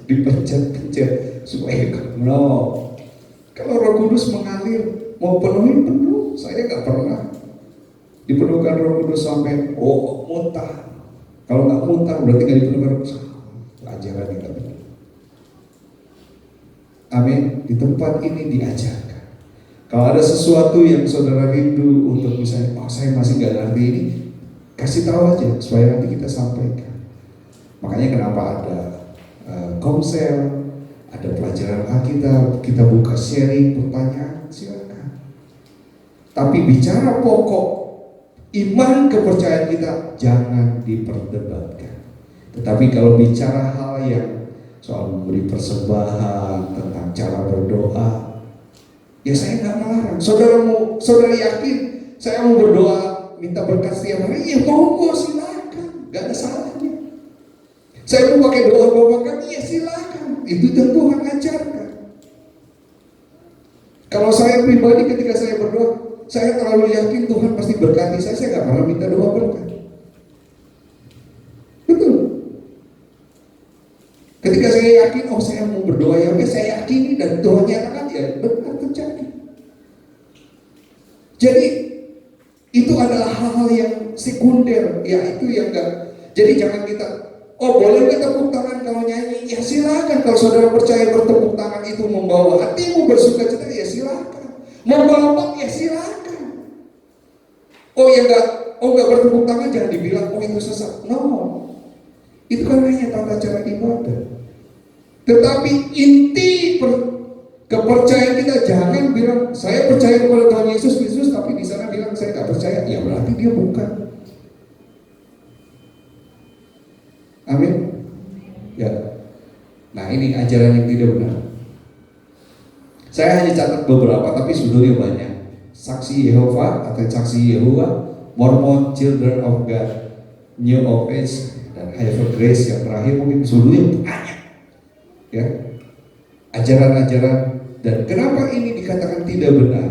dipencet-pencet supaya kalau Roh Kudus mengalir mau penuh. Saya nggak pernah dipenuhkan Roh Kudus sampai muntah. Kalau nggak muntah berarti nggak dipenuhkan Roh Kudus. Ajaran yang nggak benar. Amin. Di tempat ini diajarkan. Kalau ada sesuatu yang saudara rindu untuk misalnya, saya masih nggak ngerti ini, kasih tahu aja supaya nanti kita sampaikan. Makanya kenapa ada komsel, ada pelajaran Alkitab, kita buka sharing pertanyaan, silakan. Tapi bicara pokok iman kepercayaan kita jangan diperdebatkan. Tetapi kalau bicara hal yang soal memberi persembahan, tentang cara berdoa, ya saya nggak melarang. Saudara yakin saya mau berdoa minta berkat setiap hari, ya monggo silakan, gak ada salahnya. Saya mau pakai doa Bapak kami, ya silakan, itu Tuhan ajarkan. Kalau saya pribadi ketika saya berdoa, saya terlalu yakin Tuhan pasti berkati saya gak pernah minta doa berkat. Betul. Ketika saya yakin, saya mau berdoa ya, saya yakini dan Tuhan nyatakan ya benar terjadi. Jadi itu adalah hal-hal yang sekunder, ya itu yang enggak. Jadi jangan kita, boleh nggak tepuk tangan kalau nyanyi? Ya silakan. Kalau saudara percaya bertepuk tangan itu membawa hatimu bersuka cita, ya silakan. Mau balap, ya silakan. Enggak bertepuk tangan jangan dibilang itu sesat. No, itu kan hanya tata cara ibadah. Tetapi inti kepercayaan kita jangan bilang saya percaya kepada Tuhan Yesus Kristus, tapi di sana bilang saya nggak percaya, ya berarti dia bukan. Amin. Ya. Nah ini ajaran yang tidak benar. Saya hanya catat beberapa, tapi sebetulnya banyak. saksi Yehova atau saksi Yehova, Mormon, Children of God, New of Age, dan High of Grace yang terakhir mungkin seluruhnya banyak ya ajaran-ajaran. Dan kenapa ini dikatakan tidak benar?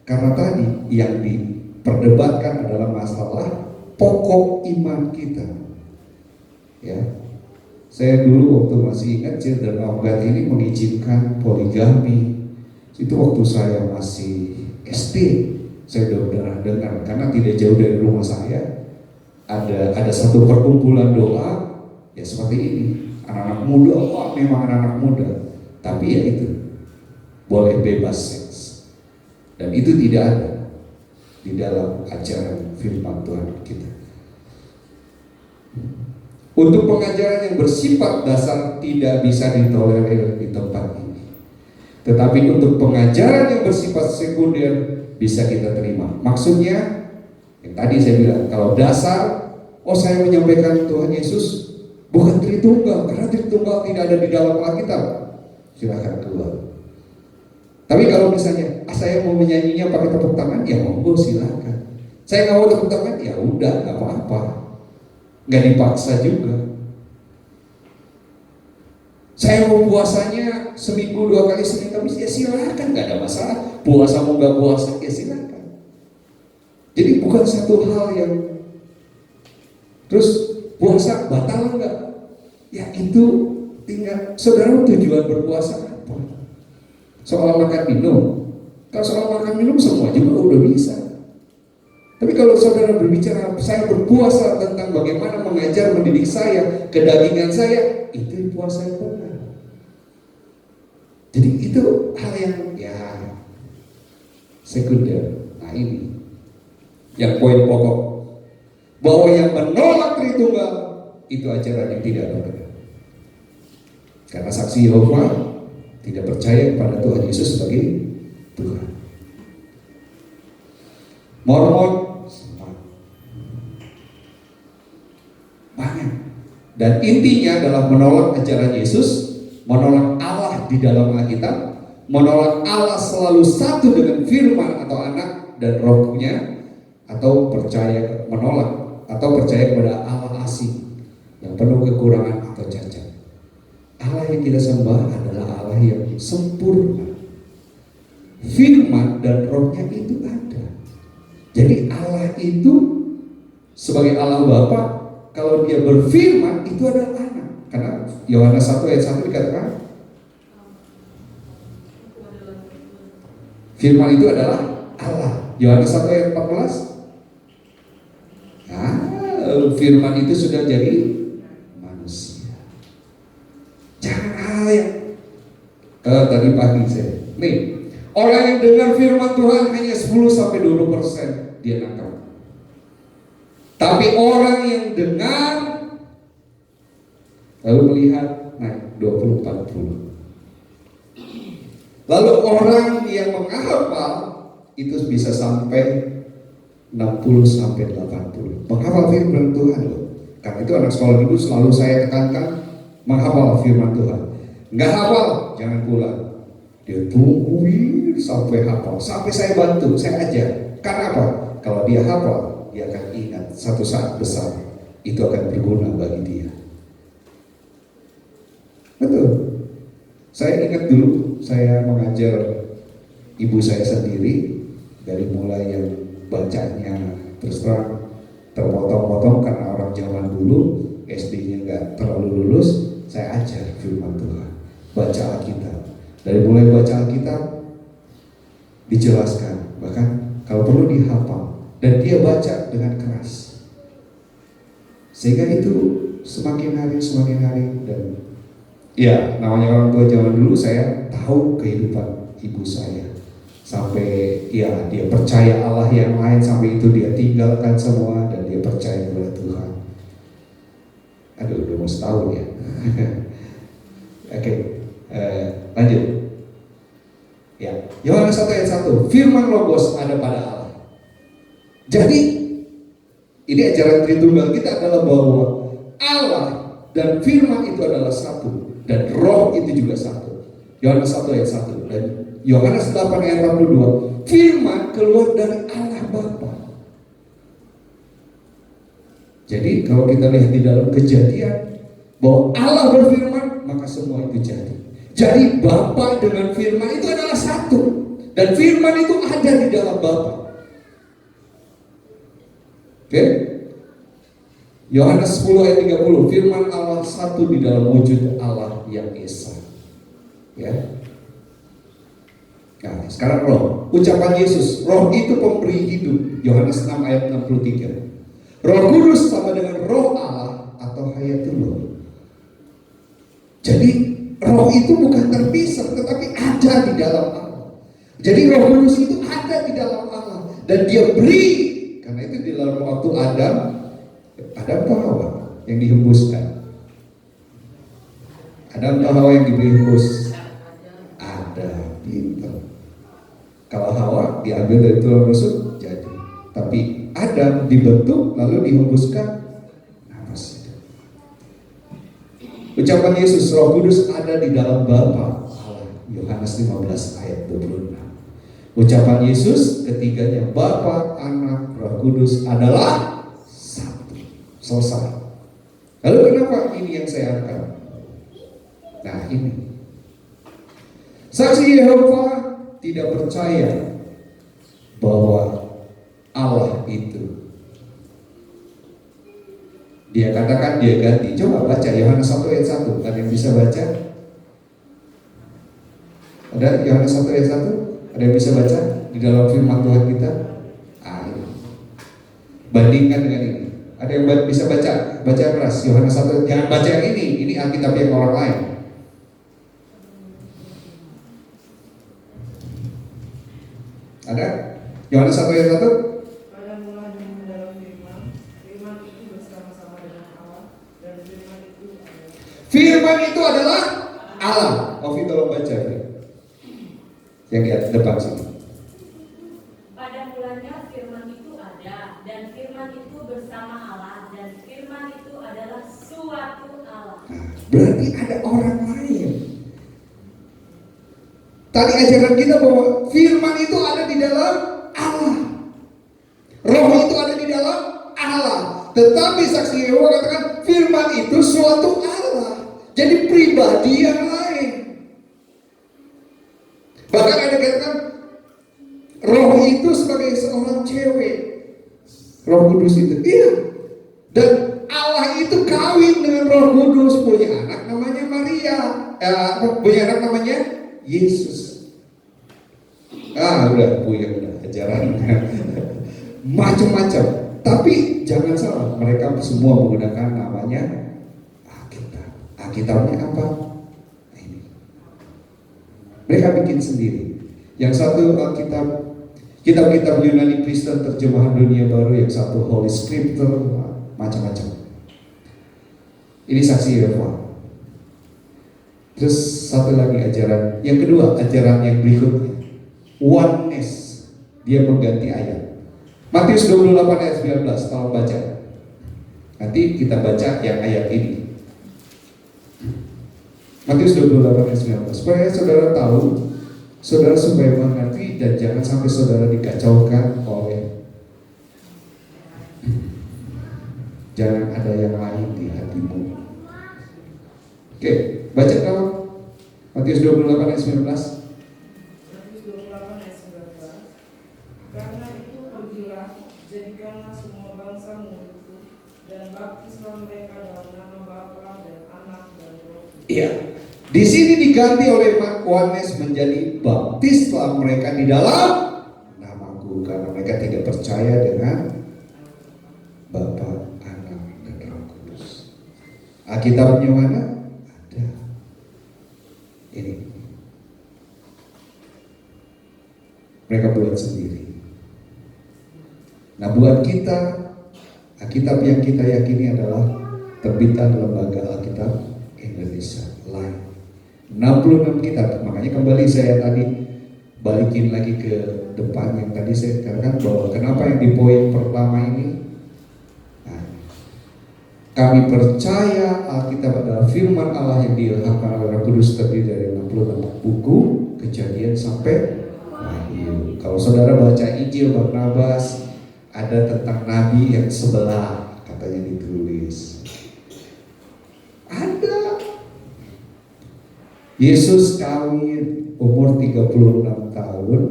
Karena tadi yang diperdebatkan adalah masalah pokok iman kita ya. Saya dulu waktu masih ingat Children of God ini mengizinkan poligami. Itu waktu saya masih SD, saya udah pernah dengar, karena tidak jauh dari rumah saya ada satu perkumpulan doa ya seperti ini. Anak-anak muda, wah memang anak-anak muda, tapi ya itu boleh bebas seks, dan itu tidak ada di dalam ajaran firman Tuhan kita. Untuk pengajaran yang bersifat dasar tidak bisa ditolerir di tempat ini. Tetapi untuk pengajaran yang bersifat sekunder bisa kita terima. Maksudnya, yang tadi saya bilang, kalau dasar, saya menyampaikan Tuhan Yesus bukan Tritunggal, karena Tritunggal tidak ada di dalam Alkitab. Silakan keluar. Tapi kalau misalnya, saya mau menyanyinya pakai tepuk tangan, ya monggo silakan. Saya nggak mau tepuk tangan, ya udah, nggak apa-apa. Nggak dipaksa juga. Saya mau puasanya seminggu 2 kali Senin Kamis, ya silakan, nggak ada masalah. Puasa mau nggak puasa, ya silakan. Jadi bukan satu hal yang terus puasa batal nggak? Ya itu tinggal saudara tujuan berpuasa apa? Soal makan minum. Kalau soal makan minum semua juga udah bisa. Tapi kalau saudara berbicara, saya berpuasa tentang bagaimana mengajar mendidik saya, kedagingan saya, itu puasa yang benar. Jadi itu hal yang ya sekunder. Nah ini yang poin pokok, bahwa yang menolak Tritunggal itu ajaran yang tidak benar. Karena saksi Yehova tidak percaya kepada Tuhan Yesus sebagai Tuhan. Mormon banyak, dan intinya adalah menolak ajaran Yesus, menolak Allah di dalam Alkitab, menolak Allah selalu satu dengan firman atau anak dan rohnya, atau menolak atau percaya kepada Allah asing yang penuh kekurangan atau cacat. Allah yang kita sembah adalah Allah yang sempurna. Firman dan rohnya itu ada. Jadi Allah itu sebagai Allah Bapa, kalau dia berfirman itu adalah anak. Karena Yohanes 1 ayat 1 dikatakan firman itu adalah Allah. Yohanes 1 ayat 14, firman itu sudah jadi manusia. Jangan hal yang tadi pagi saya orang yang dengar firman Tuhan hanya 10-20% dia nangkap. Tapi orang yang dengar lalu melihat naik 20-40. Lalu orang yang menghafal itu bisa sampai 60-80. Menghafal firman Tuhan loh. Karena itu anak sekolah minggu selalu saya tekankan menghafal firman Tuhan. Nggak hafal jangan pulang. Dia tungguin sampai hafal, sampai saya bantu, saya ajar. Karena apa? Kalau dia hafal, dia akan ingat satu saat besar itu akan berguna bagi dia. Betul. Saya ingat dulu saya mengajar ibu saya sendiri, dari mulai yang bacanya terus terang terpotong-potong karena orang zaman dulu SD-nya nggak terlalu lulus. Saya ajar firman Tuhan, baca Alkitab. Dari mulai baca Alkitab dijelaskan, bahkan kalau perlu dihafal, dan dia baca dengan keras, sehingga itu semakin hari dan ya namanya orang tua zaman dulu, saya tahu kehidupan ibu saya sampai ya dia percaya Allah yang lain, sampai itu dia tinggalkan semua dan dia percaya kepada Tuhan. Aduh, udah mau setahun ya. Oke, lanjut. Ya, Yohanes 1 ayat 1, firman Logos ada pada Allah. Jadi ini ajaran Tritunggal kita adalah bahwa Allah dan firman itu adalah satu, dan roh itu juga satu. Yohanes 1 ayat 1. Dan Yohanes 8 ayat 42, firman keluar dari Allah Bapa. Jadi kalau kita lihat di dalam Kejadian bahwa Allah berfirman, maka semua itu jadi. Jadi Bapa dengan firman itu adalah satu. Dan firman itu ada di dalam Bapa. Oke? Yohanes 10 ayat 30, firman Allah satu di dalam wujud Allah yang esa. Ya. Nah, sekarang roh. Ucapan Yesus, roh itu pemberi hidup. Yohanes 6 ayat 63. Roh Kudus sama dengan roh Allah atau Hayatullah. Jadi roh itu bukan terpisah, tetapi ada di dalam Allah. Jadi roh Kudus itu ada di dalam Allah. Dan dia beri. Karena itu di dalam waktu Adam atau Hawa yang dihembuskan. Adam atau Hawa yang diberi hembus. Ada, pintar. Kalau Hawa diambil dari tulang rusuk, jadi. Tapi Adam dibentuk lalu dihembuskan nafas hidup. Ucapan Yesus, Roh Kudus ada di dalam Bapa Allah. Yohanes 15 ayat 26. Ucapan Yesus ketiganya, Bapa, Anak, Roh Kudus adalah satu. Selesai. Lalu kenapa ini yang saya angkat? Nah ini. Saksi Yehova tidak percaya bahwa Allah itu, dia katakan dia ganti. Coba baca Yohanes 1 ayat 1. Ada yang bisa baca? Ada Yohanes 1 ayat 1? Ada yang bisa baca di dalam firman Tuhan kita? Ini. Bandingkan dengan ini. Ada yang bisa baca? Baca keras Yohanes 1. Jangan baca yang ini. Ini Alkitab yang orang lain. Ada? Yohanes 1 ayat 1? Firman itu adalah Allah. Ovi tolong baca ya. Yang di depan sini. Pada mulanya firman itu ada, dan firman itu bersama Allah, dan firman itu adalah suatu Allah. Nah, berarti ada orang lain. Tadi ajaran kita bahwa firman itu ada di dalam Allah. Roh itu ada di dalam Allah. Tetapi saksi Yehova katakan firman itu suatu Allah. Jadi pribadi yang lain. Bahkan ada katakan roh itu sebagai seorang cewek. Roh Kudus itu. Iya. Dan Allah itu kawin dengan Roh Kudus, punya anak namanya Maria. Punya anak namanya Yesus. Udah ajaran. Macam-macam. Tapi jangan salah, mereka semua menggunakan namanya Alkitabnya apa? Ini. Mereka bikin sendiri. Yang satu Alkitab, kitab-kitab Yunani Kristen terjemahan dunia baru, yang satu Holy Scripture, macam-macam. Ini saksi Yehova. Terus satu lagi ajaran, yang kedua ajaran yang berikutnya, oneness. Dia mengganti ayat. Matius 28 ayat 19, tolong baca. Nanti kita baca yang ayat ini. Matius 28 ayat 19. Supaya saudara tahu, saudara supaya mengerti, dan jangan sampai saudara dikacaukan oleh jangan ada yang lain di hatimu. Oke, baca kalau Matius 28 ayat 19. Matius 28 ayat 19. Karena itu pergilah, jadikanlah semua bangsa muridku, dan baptislah mereka dalam nama Bapa dan Anak dan Roh Kudus. Iya. Di sini diganti oleh oneness menjadi baptislah mereka di dalam namaku, karena mereka tidak percaya dengan Bapa, Anak, dan Roh Kudus. Alkitabnya mana? Ada. Ini. Mereka buat sendiri. Nah, buat kita, Alkitab yang kita yakini adalah terbitan Lembaga Alkitab Indonesia lain. 66 kitab. Makanya kembali saya tadi balikin lagi ke depan yang tadi saya katakan bahwa kenapa yang di poin pertama ini, kami percaya Alkitab adalah firman Allah yang diilhamkan oleh Roh Kudus, terdiri dari 66 buku, Kejadian sampai Wahyu. Kalau saudara baca Injil Barnabas, ada tentang nabi yang sebelah katanya ditulis. Ada. Yesus kawin umur 36 tahun.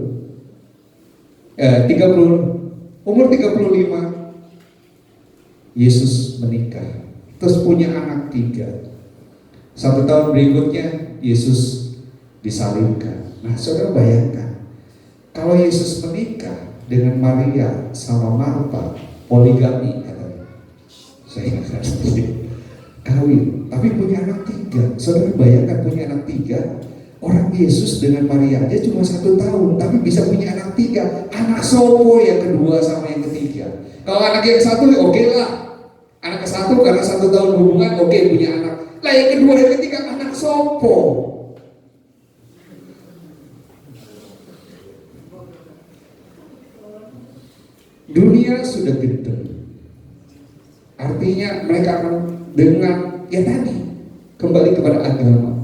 Umur 35 Yesus menikah, terus punya anak 3. 1 tahun berikutnya Yesus disalibkan. Nah, saudara bayangkan, kalau Yesus menikah dengan Maria sama Marta, poligami katanya. Saya nggak ngerti. Kawin, tapi punya anak 3. Saudara bayangkan punya anak 3. Orang Yesus dengan Maria aja cuma 1 tahun, tapi bisa punya anak 3. Anak sopo yang kedua sama yang ketiga? Kalau anak yang satu, oke lah. Anak ke satu karena 1 tahun hubungan, oke punya anak. Lah yang kedua, yang ketiga, anak sopo? Dunia sudah gendeng. Artinya mereka akan dengan ya tadi kembali kepada agama.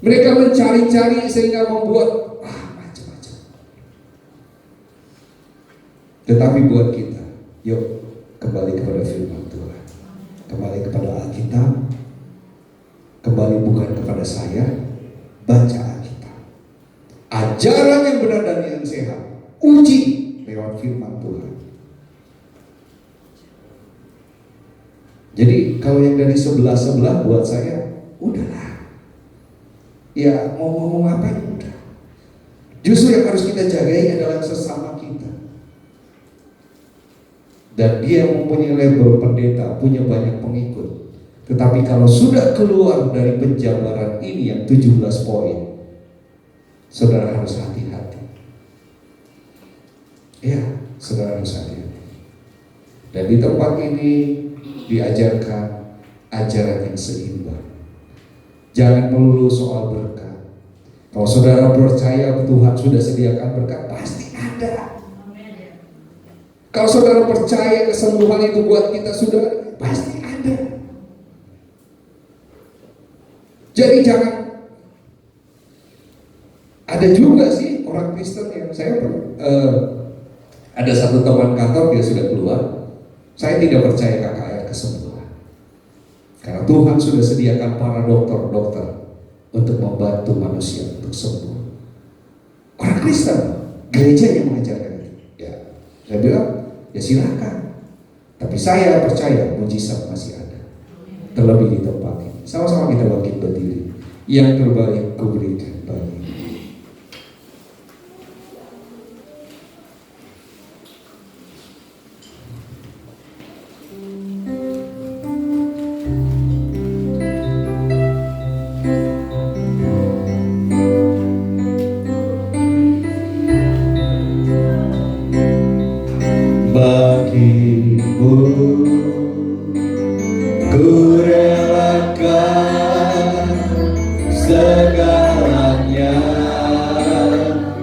Mereka mencari-cari sehingga membuat macam-macam. Tetapi buat kita, yuk kembali kepada firman Tuhan, kembali kepada Alkitab, kembali bukan kepada saya, baca Alkitab. Ajaran yang benar dan yang sehat, uji lewat firman Tuhan. Jadi kalau yang dari sebelah-sebelah buat saya, udahlah. Ya mau ngomong apa ya udah. Justru yang harus kita jagai adalah sesama kita. Dan dia mempunyai label pendeta, punya banyak pengikut. Tetapi kalau sudah keluar dari penjabaran ini yang 17 poin, saudara harus hati-hati. Ya, saudara harus hati-hati. Dan di tempat ini diajarkan ajaran yang seimbang. Jangan melulu soal berkat. Kalau saudara percaya Tuhan sudah sediakan berkat, pasti ada. Kalau saudara percaya kesembuhan itu buat kita sudah, pasti ada. Jadi jangan. Ada juga sih orang Kristen yang saya ada satu teman kantor, dia sudah keluar. Saya tidak percaya KKR kesembuhan. Karena Tuhan sudah sediakan para dokter-dokter untuk membantu manusia untuk sembuh. Orang Kristen, gereja yang mengajarkan itu. Ya, saya bilang, ya silakan. Tapi saya percaya mujizat masih ada. Terlebih di tempat ini. Sama-sama kita bangkit berdiri. Yang terbaik kuberikan bagi. Bagimu ku relakan segalanya,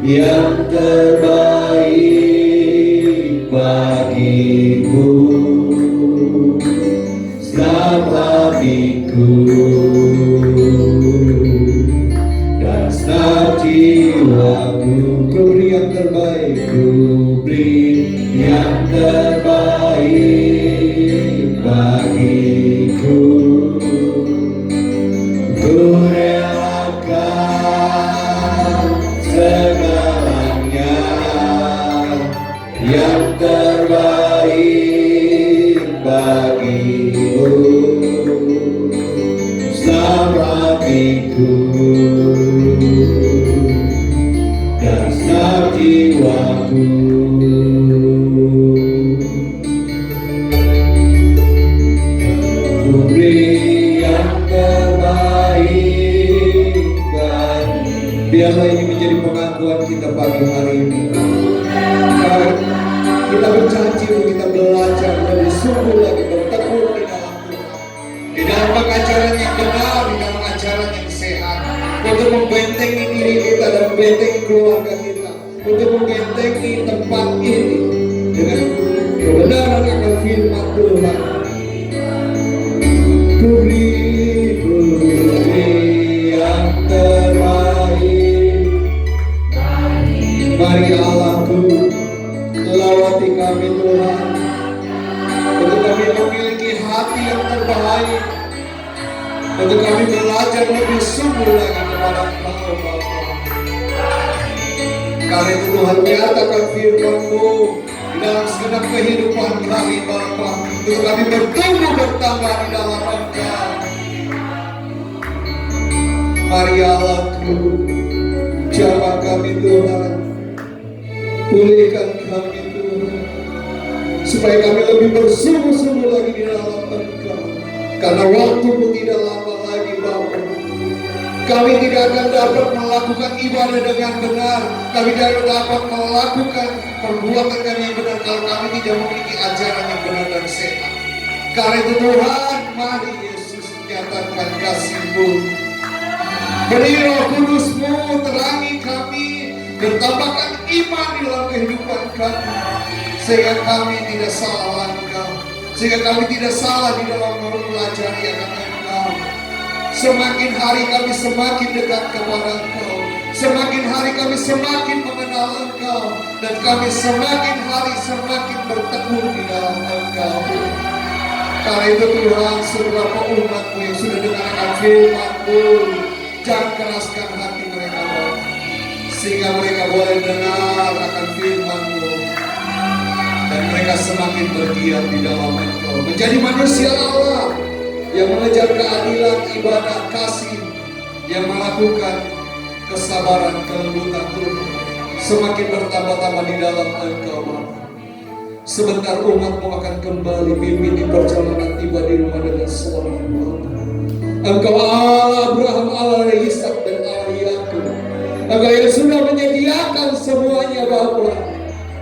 yang terbaik bagimu, setiap hatiku dan setiap jiwaku. Ku beri yang terbaik, ku beri yang terbaik bagiku. Ku relakan segalanya, yang terbaik bagimu, setiap hatiku dan setiap jiwaku. Biarlah ini menjadi pengakuan kita pagi hari ini. Kita berjanji untuk kita belajar lebih sungguh lagi bertekun di dalam Tuhan, di dalam pengajaran yang benar, di dalam ajaran yang sehat, untuk membentengi diri kita dan membentengi keluarga kita, untuk membentengi tempat ini dengan kebenaran akan firman Tuhan. Ku beri yang terbaik belajar lebih sungguh lagi kepada Engkau Bapa. Karena itu Tuhan nyatakan firman-Mu di dalam segenap kehidupan kami Bapa, untuk kami bertumbuh bertambah di dalam Engkau. Mari Allahku, jamah kami Tuhan, pulihkan kami Tuhan, supaya kami lebih bersungguh-sungguh lagi di dalam Engkau. Karena waktu-Mu tidak lama lagi Bapa. Kami tidak akan dapat melakukan ibadah dengan benar. Kami tidak dapat melakukan perbuatan kami yang benar kalau kami tidak memiliki ajaran yang benar dan sehat. Karena itu Tuhan, mari Yesus nyatakan kasih-Mu. Beri Roh Kudus-Mu, terangi kami, bertambahkan iman di dalam kehidupan kami, sehingga kami tidak salah langkah, sehingga kami tidak salah di dalam mempelajari akan Engkau. Semakin hari kami semakin dekat kepada Engkau, semakin hari kami semakin mengenal Engkau, dan kami semakin hari semakin bertekun di dalam Engkau. Karena itu Tuhan, seberapa umat-Mu yang sudah dengarkan firman-Mu, jangan keraskan hati mereka Bapa, sehingga mereka boleh dengar akan firman-Mu, dan mereka semakin bergiat di dalam Engkau, menjadi manusia Allah yang mengejar keadilan, ibadah, kasih, yang melakukan kesabaran, kelembutan Tuhan, semakin bertambah-tambah di dalam Engkau Bapa. Sebentar umat-Mu akan kembali pimpin di perjalanan tiba di rumah dengan selamat Bapa. Engkau Allah Abraham, Allah Ishak dan Allah Yakub. Engkau yang sudah menyediakan semuanya Bapa.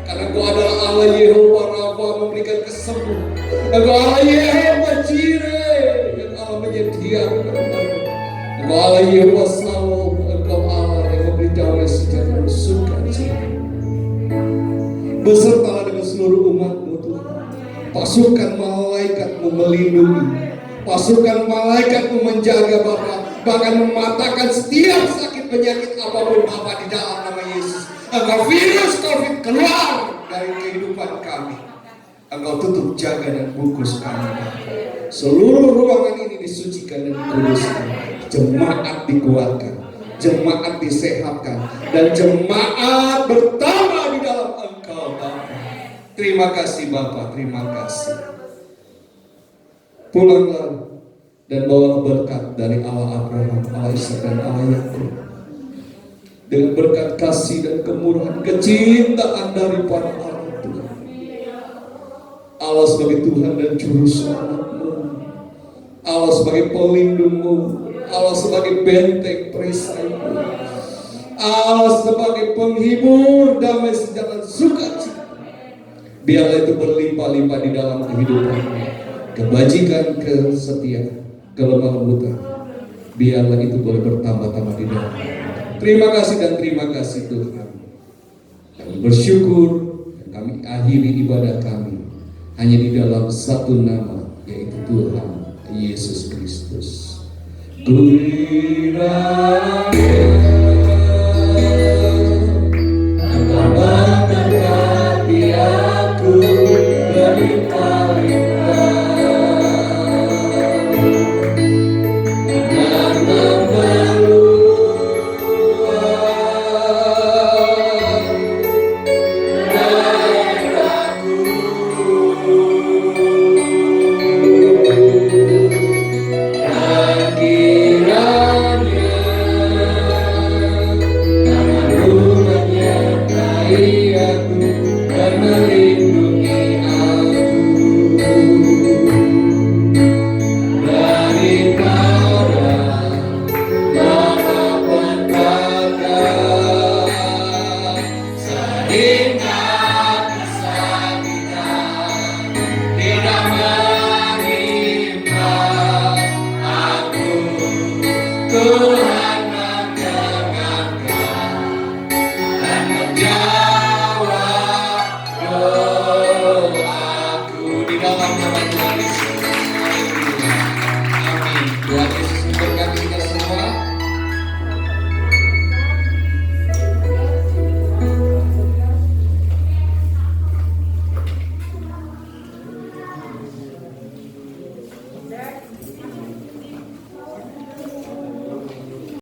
Karena Engkau adalah Allah Yehova Rafa, memberikan kesembuhan. Engkau Allah Yehova Jireh, yang Allah menyediakan. Engkau Allah Yehova Shalom, Engkau Allah yang memberi damai sejahtera sukacita. Besertalah dengan seluruh umat-Mu Tuhan. Pasukan malaikat-Mu melindungi, pasukan malaikat-Mu menjaga Bapa, bahkan mematahkan setiap sakit penyakit apapun Bapa di dalam nama Yesus. Engkau virus COVID keluar dari kehidupan kami. Engkau tutup, jaga dan bungkus kami Bapa. Seluruh ruangan ini disucikan dan dikuduskan. Jemaat dikuatkan, jemaat disehatkan, dan jemaat bertambah di dalam Engkau Bapa. Terima kasih Bapa, terima kasih. Pulanglah dan bawa berkat dari Allah Abraham, Allah Ishak dan Allah Yakub, dengan berkat kasih dan kemurahan, kecintaan daripada Allah Tuhan. Allah sebagai Tuhan dan Juru Selamat-Mu, Allah sebagai pelindung-Mu, Allah sebagai benteng perisai-Mu, Allah sebagai penghibur damai sejahtera sukacita. Biarlah itu berlimpah-limpah di dalam kehidupan-Mu, kebajikan, kesetiaan, kelemah lembutan. Biarlah itu boleh bertambah-tambah di dalam. Terima kasih dan terima kasih Tuhan. Kami bersyukur dan kami akhiri ibadah kami hanya di dalam satu nama, yaitu Tuhan Yesus Kristus. Ku